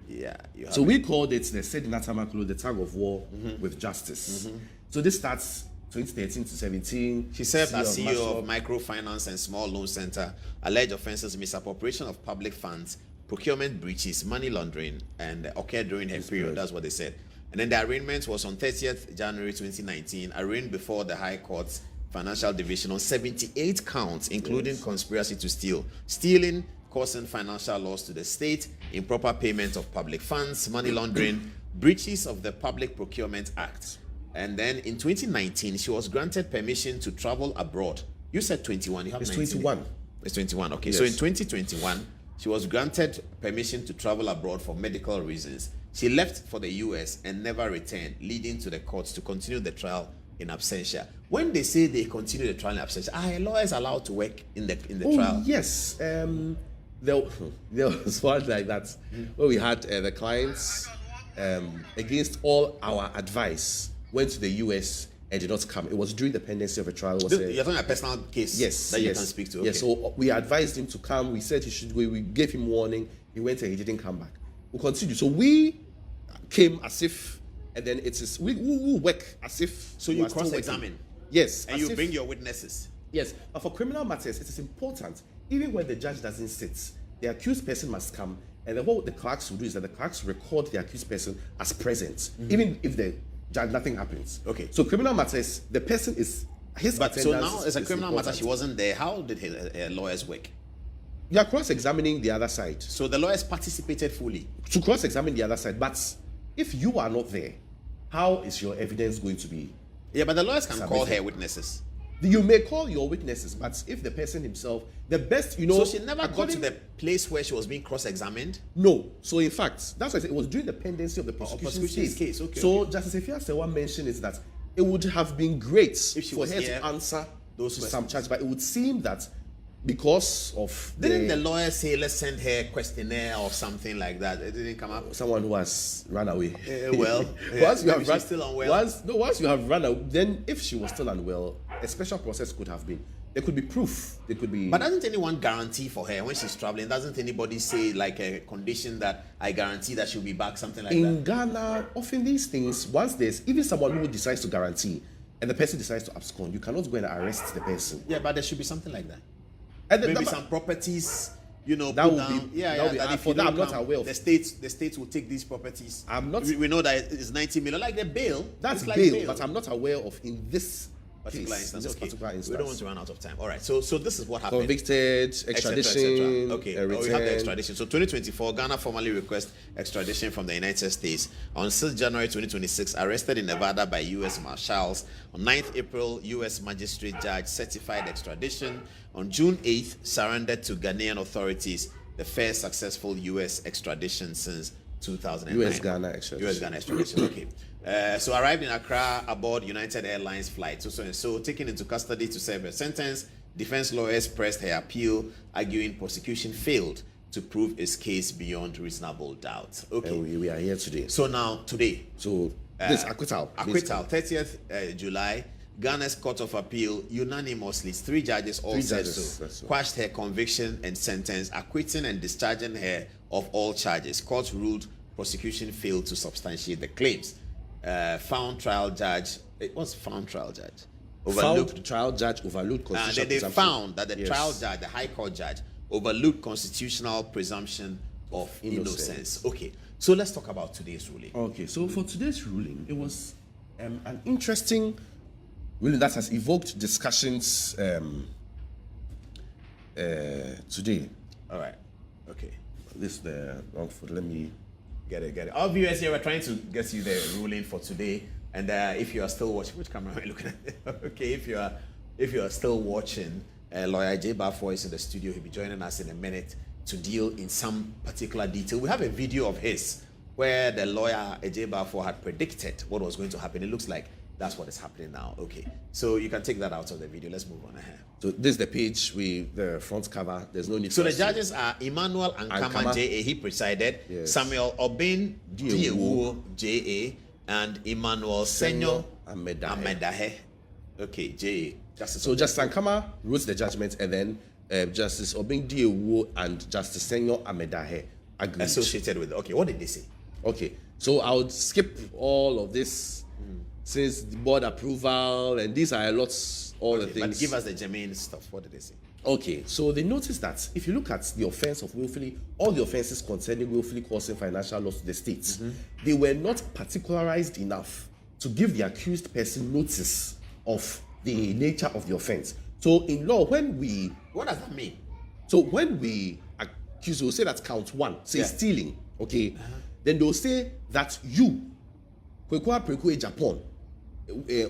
Yeah. You have So we called it the Sedina Tamakloe, the tug of war with justice. So this starts 2013 to 17. She served as CEO Maslow. of Microfinance and Small Loan Center. Alleged offenses: misappropriation of public funds, procurement breaches, money laundering, and occurred during her period. That's what they said. And then the arraignment was on 30th January 2019. Arraigned before the High Court's Financial Division on 78 counts, including conspiracy to steal, stealing, causing financial loss to the state, improper payment of public funds, money laundering, breaches of the Public Procurement Act. And then in 2019, she was granted permission to travel abroad. You said 21. You have It's 19. 21. It's 21. Okay. Yes. So in 2021, she was granted permission to travel abroad for medical reasons. She left for the US and never returned, leading to the courts to continue the trial in absentia. When they say they continue the trial in absentia, are lawyers allowed to work in the trial? Yes. There was one like that where we had the clients against all our advice went to the US and did not come. It was during the pendency of a trial. You're talking a personal case that you can speak to. Okay. Yes, so we advised him to come. We said he should go. We gave him warning. He went and he didn't come back. We continued. So we came as if, and then it is, we work as if. So you cross-examine? Yes. And you bring your witnesses? Yes. But for criminal matters, it is important, even when the judge doesn't sit, the accused person must come. And then what the clerks will do is that the clerks record the accused person as present, even if the judge, nothing happens. Okay. So criminal matters, the person is his attendance. So now, as a criminal matter, important. she wasn't there. How did her lawyers work? You are cross-examining the other side. So the lawyers participated fully to cross-examine the other side. But if you are not there, how is your evidence going to be? Yeah, but the lawyers can submitted? call her witnesses. You may call your witnesses, but if the person himself, the best, So she never got to the place where she was being cross-examined? No. So in fact, that's why I said it was during the pendency of the prosecution's case. Okay, so Justice Efia Sewa mentioned is that it would have been great if she for was her here, to answer those to some charge, but it would seem that because of didn't the lawyer say let's send her a questionnaire or something like that? It didn't come up. Someone who has run away. Once you have run, still unwell. Once you have run away, then if she was still unwell, a special process could have been. There could be proof. There could be. But doesn't anyone guarantee for her when she's traveling? Doesn't anybody say like a condition that I guarantee that she'll be back, something like that? In Ghana, often these things, once there's even someone who decides to guarantee, and the person decides to abscond, you cannot go and arrest the person. Yeah, but there should be something like that. And maybe some properties, that will down. Be, that for that I'm not aware of. The states will take these properties. I'm not. We know that it's 90 million, like the bail. That's like bail, but I'm not aware of in this particular instance. Particular instance. We don't want to run out of time. All right. So this is what happened. Convicted, extradition. Okay. We have the extradition. So 2024, Ghana formally requests extradition from the United States. On 6 January 2026, arrested in Nevada by U.S. Marshals. On 9th April, U.S. magistrate judge certified extradition. On June 8th, surrendered to Ghanaian authorities. The first successful U.S. extradition since 2009. U.S.-Ghana extradition. U.S.-Ghana extradition. Okay. So arrived in Accra aboard United Airlines flight. So taken into custody to serve a sentence. Defense lawyers pressed her appeal, arguing prosecution failed to prove its case beyond reasonable doubt. Okay. And we are here today. So now, today. So this acquittal. Acquittal. 30th July. Ghana's Court of Appeal unanimously, 3 judges all said so, quashed her conviction and sentence, acquitting and discharging her of all charges. Court ruled prosecution failed to substantiate the claims. Found trial judge overlooked constitutional they found that the trial judge, the High Court judge, overlooked constitutional presumption of innocence. Okay, so let's talk about today's ruling. Okay, so for today's ruling, it was an interesting ruling that has evoked discussions today. All right. Okay. This is the wrong foot. Let me get it. Our viewers here, we're trying to get you the ruling for today. And if you are still watching, which camera am I looking at? Okay, if you are still watching, lawyer J. Bafor is in the studio. He'll be joining us in a minute to deal in some particular detail. We have a video of his where the lawyer J. Bafor had predicted what was going to happen. It looks like that's what is happening now. Okay, so you can take that out of the video. Let's move on ahead. So this is the page with the front cover. There's no need. So the judges are Emmanuel Ankama J.A. He presided. Yes. Samuel Obin Diewu J.A. and Emmanuel Senyo Amedahe. Okay, J.A. So Justice Ankama wrote the judgment, and then Justice Obin Diewu and Justice Senyo Amedahe agreed. Associated with it. Okay, what did they say? Okay, so I would skip all of this since the board approval, and these are lots, the things. But give us the germane stuff. What did they say? Okay, so they noticed that if you look at the offense of willfully, all the offenses concerning willfully causing financial loss to the state, they were not particularized enough to give the accused person notice of the nature of the offense. So in law, what does that mean? So when we accuse, we'll say that count 1, say stealing, okay? Then they'll say that you, Kwekwa Japan,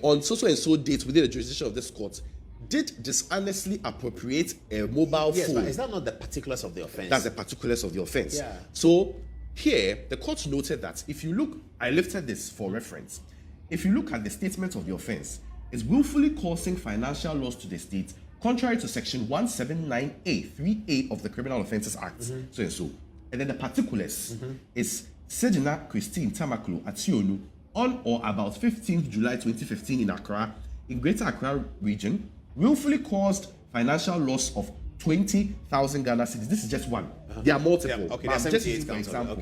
on so and so date within the jurisdiction of this court, did dishonestly appropriate a mobile phone. Yes, but is that not the particulars of the offense? That's the particulars of the offense. Yeah. So here, the court noted that if you look, I lifted this for reference. If you look at the statement of the offense, it's willfully causing financial loss to the state, contrary to section 179A, 3A of the Criminal Offences Act. So and so. And then the particulars is Sedina Tamakloe Ationu, on or about 15th July 2015 in Accra, in Greater Accra region, willfully caused financial loss of 20,000 Ghana cedis. This is just one. There are multiple. Yeah, okay, But there are I'm just 78 using for counts. example.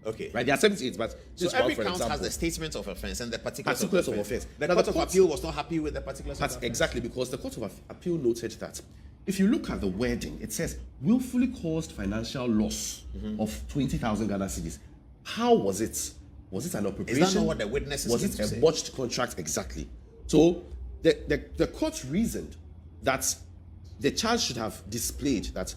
Okay. Right, there are 78, but So just every one for count example. has the statement of offense and the particulars Particulars of of offense. offense. The Now, Court the of court- Appeal was not happy with the particulars of That's offense. exactly because the Court of Appeal noted that if you look at the wording, it says willfully caused financial loss of 20,000 Ghana cedis. How was it? Was it an appropriation? not what the witnesses Was came it to a say? botched contract? Exactly. So the court reasoned that the charge should have displayed that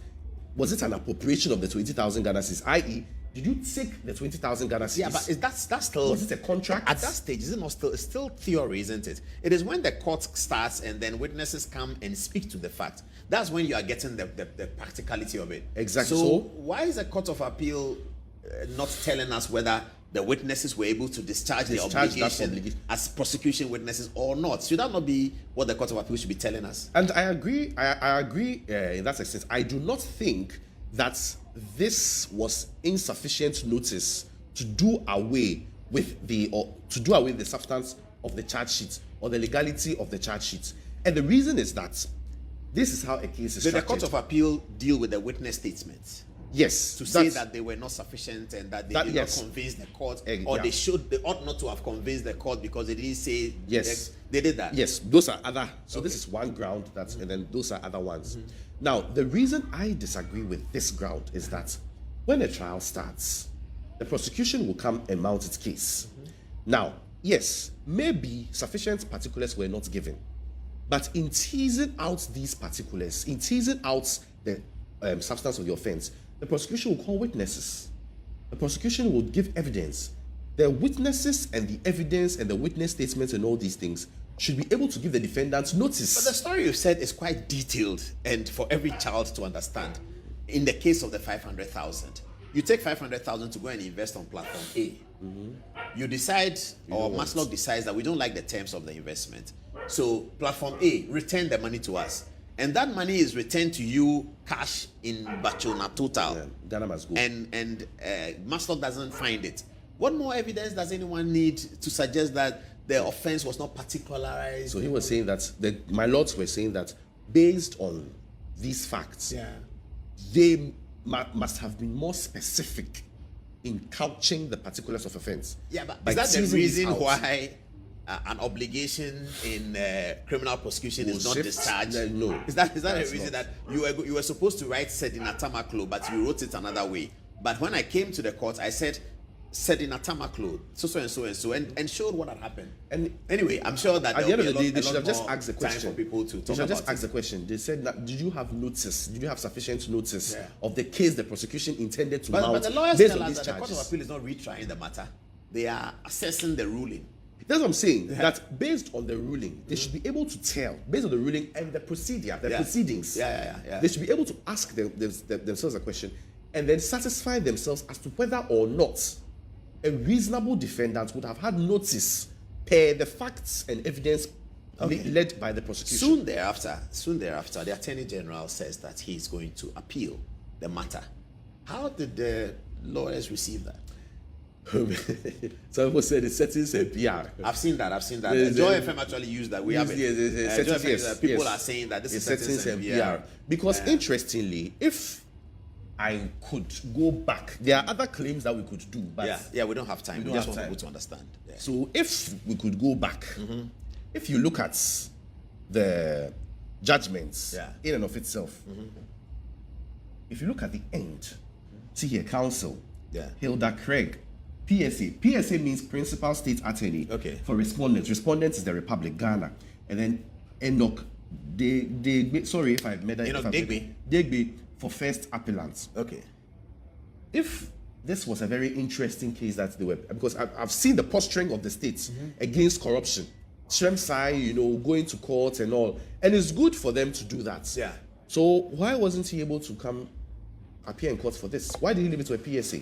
was it an appropriation of the 20,000 Ghana cedis, i.e., did you take the 20,000 Ghana cedis? Yeah, but that's still. Was it a contract? At that stage, is it not still? It's still theory, isn't it? It is when the court starts and then witnesses come and speak to the fact. That's when you are getting the practicality of it. Exactly. So So- why is the Court of Appeal not telling us whether the witnesses were able to discharge the Discharge that obligation obligation. as prosecution witnesses or not? Should that not be what the Court of Appeal should be telling us? And I agree. I agree in that sense. I do not think that this was insufficient notice to do away with the substance of the charge sheet or the legality of the charge sheet. And the reason is that this is how a case is Did the structured. Court of Appeal deal with the witness statements? Yes, To say that they were not sufficient and that they did yes. not convince the court, Eh, or yeah. they ought not to have convinced the court because they didn't say Yes. they did that. Yes, those are other. So this is one ground that, and then those are other ones. Now, the reason I disagree with this ground is that when a trial starts, the prosecution will come and mount its case. Now, yes, maybe sufficient particulars were not given, but in teasing out these particulars, in teasing out the substance of the offense, the prosecution will call witnesses. The prosecution will give evidence. The witnesses and the evidence and the witness statements and all these things should be able to give the defendant notice. But the story you said is quite detailed and for every child to understand. In the case of the 500,000, you take 500,000 to go and invest on platform A. You decide, or Maslow decides that we don't like the terms of the investment. So platform A, return the money to us. And that money is returned to you cash in Bachona total. Yeah, Ghana must go. And Maslow doesn't find it. What more evidence does anyone need to suggest that the offense was not particularized? So he was saying that my lords were saying that based on these facts, they must have been more specific in couching the particulars of offense. Yeah, but by is that the teasing reason this out. why an obligation in criminal prosecution is not shift? discharged? No, Is that that's the reason not. that you were supposed to write Sedina Tamakloe, but you wrote it another way? But when I came to the court, I said Sedina Tamakloe, so and so and so, and showed what had happened. And anyway, I'm sure that at the end of there'll the be day, they a should lot have just more asked the time question. for people to They talk should have just about asked it. the question. They said, did you have notice? Did you have sufficient notice Yeah. of the case the prosecution intended to But mount the lawyers based tell on us these that the Court of charges? Appeal is not retrying the matter. They are assessing the ruling. That's what I'm saying. That based on the ruling, they should be able to tell, based on the ruling and the proceedings. Yeah. They should be able to ask themselves a question and then satisfy themselves as to whether or not a reasonable defendant would have had notice per the facts and evidence led by the prosecution. Soon thereafter, the Attorney General says that he is going to appeal the matter. How did the lawyers receive that? Some people said the settings are PR. I've seen that. There's Joy a- FM actually used that. We have it. Yes, Joy settings, FM, yes, people yes. are saying that this It's is settings and PR. Because interestingly, if I could go back, there are other claims that we could do, but Yeah, we don't have time. We don't just have want time. people to understand. Yeah. so if we could go back, if you look at the judgments Yeah. in and of itself, if you look at the end, see here, counsel, Yeah. Hilda Craig, PSA. PSA means Principal State Attorney. Okay. For respondents. Respondents is the Republic, Ghana. And then Enoch, sorry if I made that. Enoch Digby. Digby for first appellant. Okay. If this was a very interesting case that they were, because I've seen the posturing of the states against corruption, Shremsai, going to court and all, and it's good for them to do that. Yeah. So why wasn't he able to come appear in court for this? Why did he leave it to a PSA?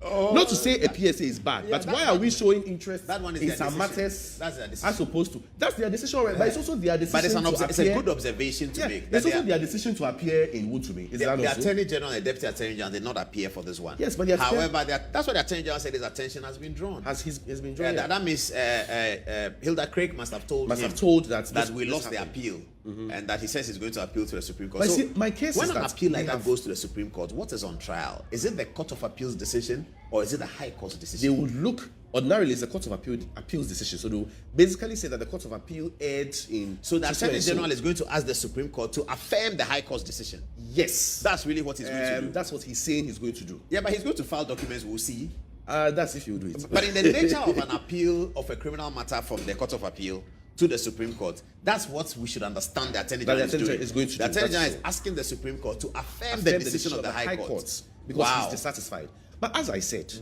Not to say a PSA is bad, but why are we showing interest that one is in some decision. matters That's their decision. as opposed to? That's their decision, right? But it's also their decision But it's a good observation to make. It's also their decision to appear in Woodrume. Is that the also? Attorney General and the Deputy Attorney General did not appear for this one. Yes, but however, that's what the Attorney General said. His attention has been drawn. Has been drawn? That means Hilda Craig must have told that we lost the appeal, and that he says he's going to appeal to the Supreme Court. But so see, my case when is an that appeal like that goes to the Supreme Court, what is on trial? Is it the Court of Appeal's decision or is it the High Court's decision? They would look ordinarily it's the Court of Appeal's decision. So they will basically say that the Court of Appeal erred in. So the Attorney General is going to ask the Supreme Court to affirm the High Court's decision. Yes, that's really what he's going to do. That's what he's saying he's going to do. Yeah, but he's going to file documents. We'll see. That's if you do it. But in the nature of an appeal of a criminal matter from the Court of Appeal to the Supreme Court, that's what we should understand the Attorney General is doing. The Attorney General is asking the Supreme Court to affirm the decision of the High Court. Because he's dissatisfied. But as I said,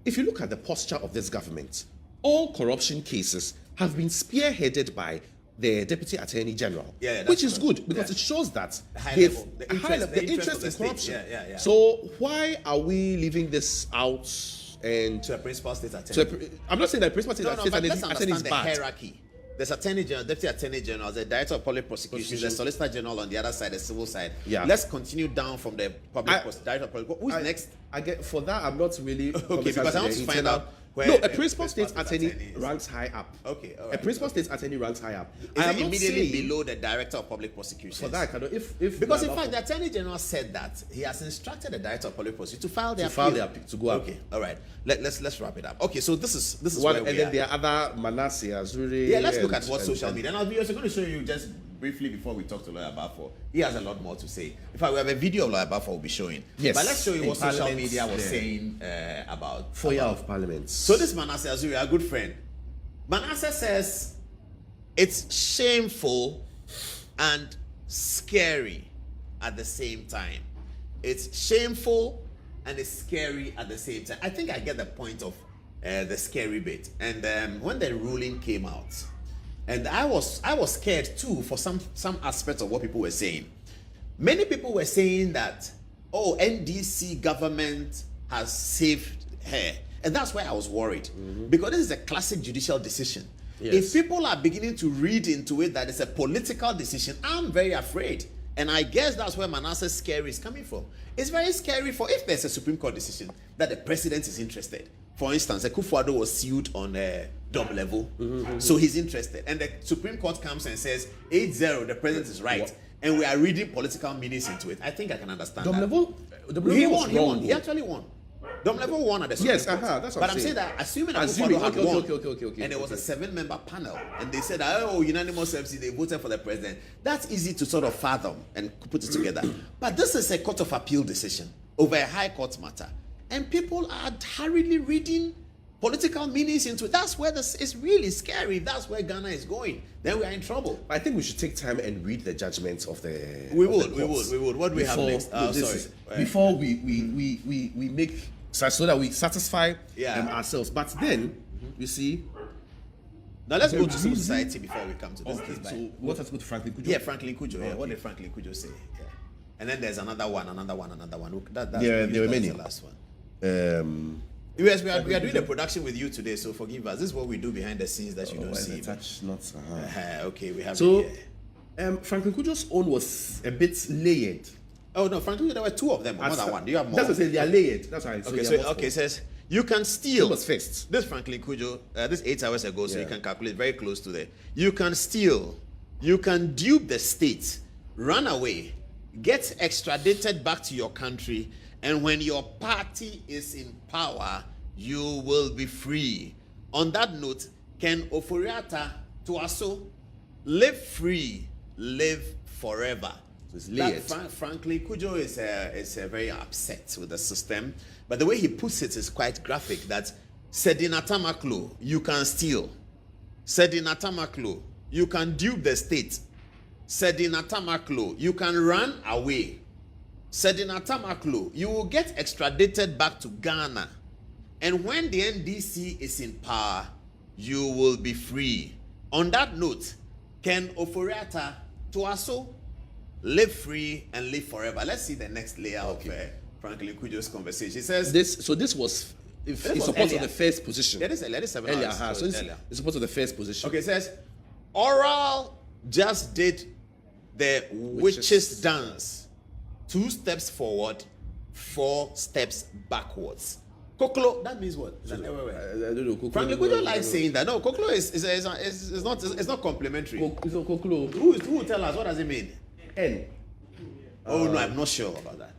if you look at the posture of this government, all corruption cases have been spearheaded by the Deputy Attorney General, which is good because it shows that the interest in corruption. So why are we leaving this out? And to a principal state attorney. I'm not saying that principal state attorney is the bad. Hierarchy. There's Attorney General, Deputy Attorney General, the Director of Public Prosecution, the Solicitor General on the other side, the civil side. Yeah. Let's continue down from the Director of Public. Who's next? For that, I'm not really okay because I want to find out. A principal state attorney ranks high up. Okay, all right. A principal state attorney ranks high up. Is it immediately below the Director of Public Prosecution? For that, I cannot. Because in fact, the Attorney General said that he has instructed the Director of Public Prosecution to file the appeal. To go up. Okay, all right. Let's wrap it up. Okay, so this is one, where we and then there are other Manasseh, Azuri. Yeah, let's look at what social media. And I'll be also going to show you just briefly before we talk to Lawyer Bafo. He has a lot more to say. In fact, we have a video of Lawyer Bafo we'll be showing. Yes. But let's show you what social media was saying about foyer of Parliament. So this Manasseh Azuri, our good friend, Manasseh says it's shameful and scary at the same time. It's shameful and it's scary at the same time. I think I get the point of the scary bit. And when the ruling came out, and I was scared too for some aspects of what people were saying. Many people were saying that, NDC government has saved her. And that's why I was worried. Because this is a classic judicial decision. Yes. If people are beginning to read into it that it's a political decision, I'm very afraid. And I guess that's where Manasseh's scary is coming from. It's very scary for if there's a Supreme Court decision that the president is interested. For instance, Boadu was sued on a double level, so he's interested. And the Supreme Court comes and says 8-0, the president is right. And we are reading political meanings into it. I think I can understand that. He won. He actually won. Level won at the Supreme Court. That's what but I'm saying that assuming that Boadu had won, and it was a 7-member panel, and they said, unanimous MC, they voted for the president. That's easy to sort of fathom and put it together. But this is a Court of Appeal decision over a High Court matter. And people are hurriedly reading political meanings into it. That's where this is really scary. If that's where Ghana is going, then we are in trouble. I think we should take time and read the judgments of the. We would. What do we have next? Before we make so that we satisfy ourselves. But then you see. Now let's go to civil society before we come to this. Okay, so what has to go to Franklin Kujo? Yeah, Franklin Kujo. Yeah, what did Franklin Kujo say? Yeah. And then there's another one. There were many. The last one. Yes, we are doing the production with you today, so forgive us. This is what we do behind the scenes that you don't see. Okay, we have. So, Franklin Kujo's own was a bit layered. Oh no, Franklin, there were two of them, more than one. Do you have more? That's what I say, they are layered. That's right. It says you can steal. Was first. This Franklin Kujo, this 8 hours ago, so you can calculate very close to there. You can steal, you can dupe the state, run away, get extradited back to your country, and when your party is in power, you will be free. On that note, Ken Oforiatta Tuaso, live free, live forever. Franklin Kujo is very upset with the system, but the way he puts it is quite graphic. That Sedina Tamakloe, you can steal. Sedina Tamakloe, you can dupe the state. Sedina Tamakloe, you can run away. Sedina Tamakloe, you will get extradited back to Ghana. And when the NDC is in power, you will be free. On that note, Ken Oforiatta Tuaso, live free and live forever. Let's see the next layer of Franklin Kujo's conversation. He says this. So this was if This in was support earlier. of the first position. That is earlier, 7 Earlier, hours. so it's earlier. in support of the first position. Okay, it says, Oral just did the witch's dance. 2 steps forward, 4 steps backwards. Koklo, that means what? I don't know. Frankly, we don't like saying that. No, Koklo is not complimentary. Koklo. Who will tell us? What does it mean? N. Oh, no, I'm not sure about that.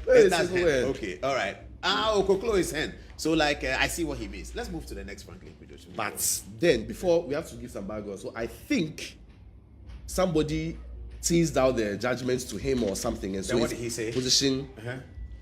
It's That's a hen. word. Okay, all right. Koklo is hen. So, like, I see what he means. Let's move to the next Franklin video. But then, before we have to give some background. So I think somebody teased out the judgments to him or something, and so Then what his did he say? position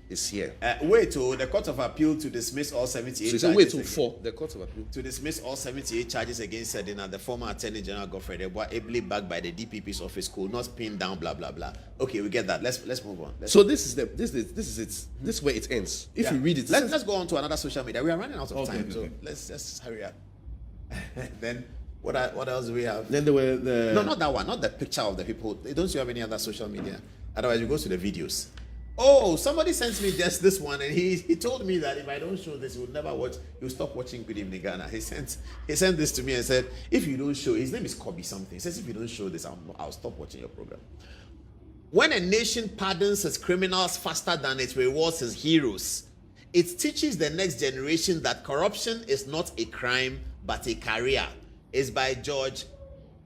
is here. Wait till the Court of Appeal to dismiss all 78 So he charges. said, wait till against- 4, the Court of Appeal. To dismiss all 78 charges against Sedina, the former Attorney General Godfrey Debois, ably backed by the DPP's office, could not pin down, blah blah blah. Okay, we get that. Let's move on. So this is it. This is where it ends. If Yeah. you read it, let's go on to another social media. We are running out of Okay, time, okay, so okay. let's just hurry up. Then what else do we have? Then there were the No, not that one. Not the picture of the people. Don't you have any other social media? Otherwise, we go to the videos. Oh, somebody sent me just this one, and he told me that if I don't show this, he will never watch. He will stop watching Good Evening Ghana. He sent this to me and said, if you don't show, his name is Kobe something. He says, if you don't show this, I'll stop watching your program. When a nation pardons its criminals faster than it rewards its heroes, it teaches the next generation that corruption is not a crime but a career. It's by George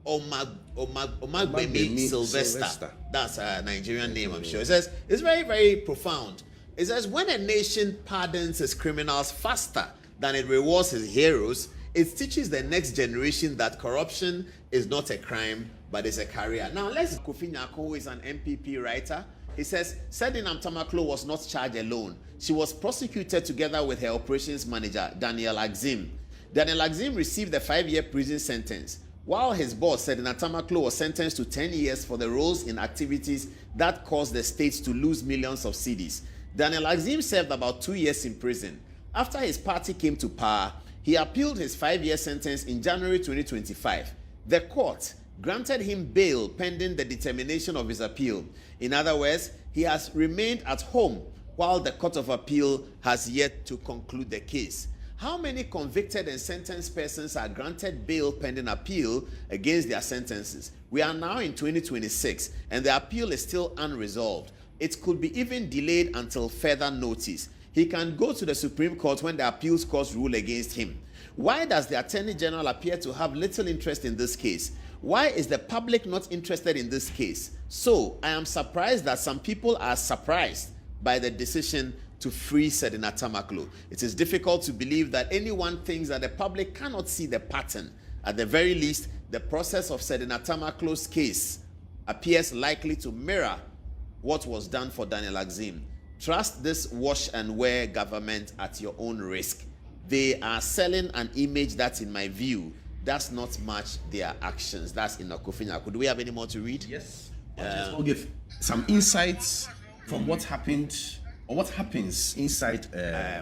Omagbemi Sylvester. That's a Nigerian name, I'm sure. It says, it's very, very profound. It says, when a nation pardons its criminals faster than it rewards its heroes, it teaches the next generation that corruption is not a crime, but is a career. Now, let's Kofi Nyako, who is an MPP writer. He says, Sedina Tamakloe was not charged alone. She was prosecuted together with her operations manager, Daniel Axim. Daniel Axim received a 5-year prison sentence, while his boss, Sedina Tamakloe, was sentenced to 10 years for the roles in activities that caused the states to lose millions of cedis. Daniel Axim served about 2 years in prison. After his party came to power, he appealed his 5-year sentence in January 2025. The court granted him bail pending the determination of his appeal. In other words, he has remained at home while the Court of Appeal has yet to conclude the case. How many convicted and sentenced persons are granted bail pending appeal against their sentences? We are now in 2026 and the appeal is still unresolved. It could be even delayed until further notice. He can go to the Supreme Court when the appeals court rule against him. Why does the Attorney General appear to have little interest in this case? Why is the public not interested in this case? So, I am surprised that some people are surprised by the decision to free Sedina Tamakloe. It is difficult to believe that anyone thinks that the public cannot see the pattern. At the very least, the process of Sedina Tamakloe's case appears likely to mirror what was done for Daniel Axim. Trust this wash and wear government at your own risk. They are selling an image that, in my view, does not match their actions. That's in Kofi Nyako. Do we have any more to read? Yes. I'll give some insights from what happened or what happens inside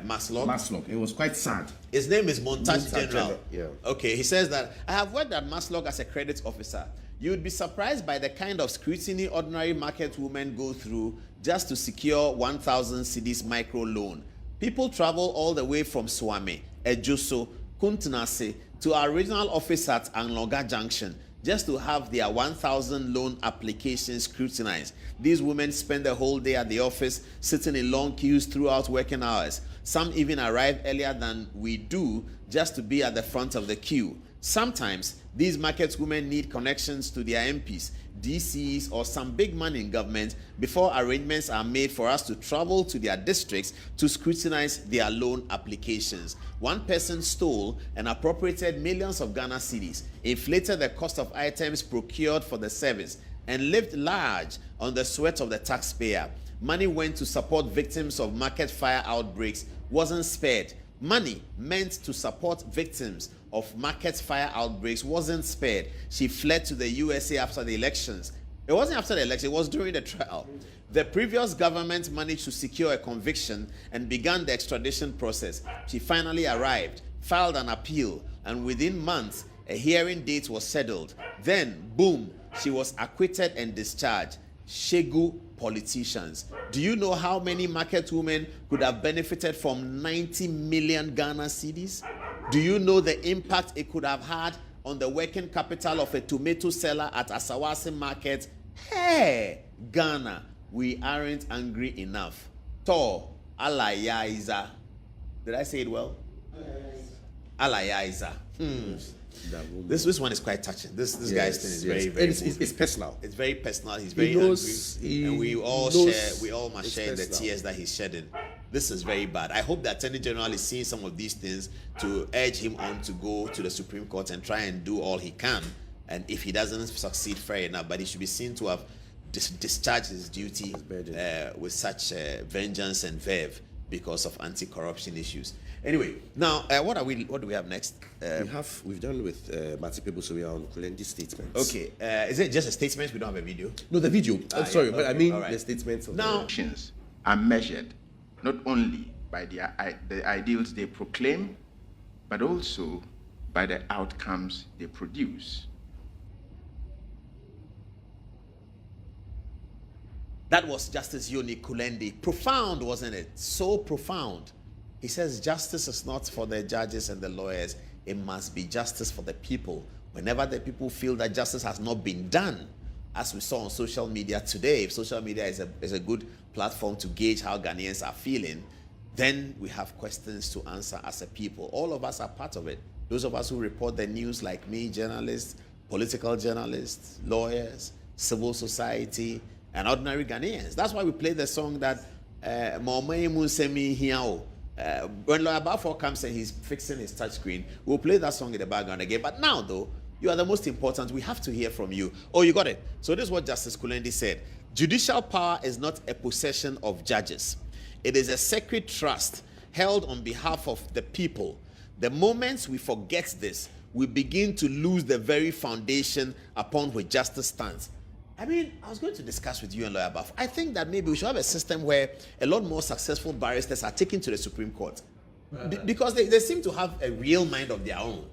Maslog. It was quite sad. His name is Montage General. Yeah. Okay, he says that I have worked at Maslog as a credit officer. You would be surprised by the kind of scrutiny ordinary market women go through just to secure 1,000 cedis micro loan. People travel all the way from Swami, Ejoso, Kuntunase to our regional office at Anloga Junction just to have their 1,000 loan applications scrutinized. These women spend the whole day at the office, sitting in long queues throughout working hours. Some even arrive earlier than we do just to be at the front of the queue. Sometimes, these market women need connections to their MPs, DCs, or some big man in government before arrangements are made for us to travel to their districts to scrutinize their loan applications. One person stole and appropriated millions of Ghana cedis, inflated the cost of items procured for the service, and lived large on the sweat of the taxpayer. Money went to support victims of market fire outbreaks, wasn't spared. Money meant to support victims of market fire outbreaks wasn't spared. She fled to the USA after the elections. It wasn't after the election, it was during the trial. The previous government managed to secure a conviction and began the extradition process. She finally arrived, filed an appeal, and within months, a hearing date was settled. Then, boom, she was acquitted and discharged. Shegu politicians. Do you know how many market women could have benefited from 90 million Ghana cedis? Do you know the impact it could have had on the working capital of a tomato seller at Asawasi market? Hey, Ghana, we aren't angry enough. To Alayaiza. Did I say it well? Alayaiza. This one is quite touching. This guy's thing is very it's personal. It's very personal. He's very angry, and we all must share the tears that he's shedding. This is very bad. I hope the Attorney General is seeing some of these things to urge him on to go to the Supreme Court and try and do all he can. And if he doesn't succeed, fair enough. But he should be seen to have discharged his duty with such vengeance and verve because of anti-corruption issues. Anyway, now what do we have next? We've done with Matty People, so we are on Kulendi's statements. Okay, is it just a statement? We don't have a video. No, the video. I'm sorry, but I mean the statements. Now, actions are measured not only by the ideals they proclaim, but also by the outcomes they produce. That was Justice Yoni Kulendi. Profound, wasn't it? So profound. He says justice is not for the judges and the lawyers. It must be justice for the people. Whenever the people feel that justice has not been done, as we saw on social media today, if social media is a good platform to gauge how Ghanaians are feeling, then we have questions to answer as a people. All of us are part of it. Those of us who report the news, like me, journalists, political journalists, lawyers, civil society, and ordinary Ghanaians. That's why we play the song that when Lawyer Balfour comes and he's fixing his touchscreen, we'll play that song in the background again. But now, though, you are the most important. We have to hear from you. Oh, you got it. So this is what Justice Kulendi said. Judicial power is not a possession of judges. It is a sacred trust held on behalf of the people. The moment we forget this, we begin to lose the very foundation upon which justice stands. I mean, I was going to discuss with you and Lawyer Buff. I think that maybe we should have a system where a lot more successful barristers are taken to the Supreme Court. Because they seem to have a real mind of their own.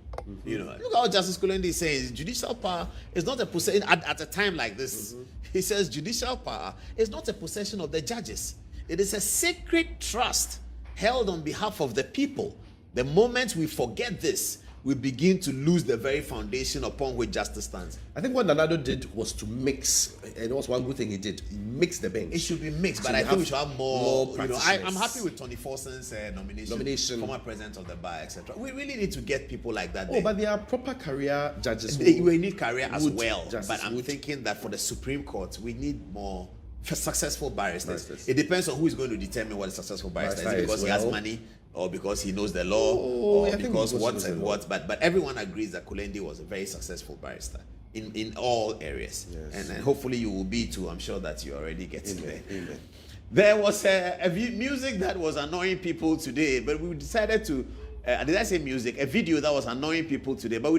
You know, look how Justice Kulendi says judicial power is not a possession at a time like this. He says judicial power is not a possession of the judges. It is a sacred trust held on behalf of the people. The moment we forget this, we begin to lose the very foundation upon which justice stands. I think what Nanado did was to mix, and it was one good thing he did, mix the bench. It should be mixed, but I think we should have more you know, I'm happy with Tony Forson's nomination, former president of the bar, etc. We really need to get people like that. But they are proper career judges. We need career as well. But I'm thinking that for the Supreme Court, we need more successful barristers. It depends on who is going to determine what a successful barrister is. Because he has money, or because he knows the law, or because what and what. But everyone agrees that Kulendi was a very successful barrister in all areas. Yes. And hopefully you will be too. I'm sure that you're already getting there. Amen. There was a music that was annoying people today, but we decided to, did I say music? A video that was annoying people today, but we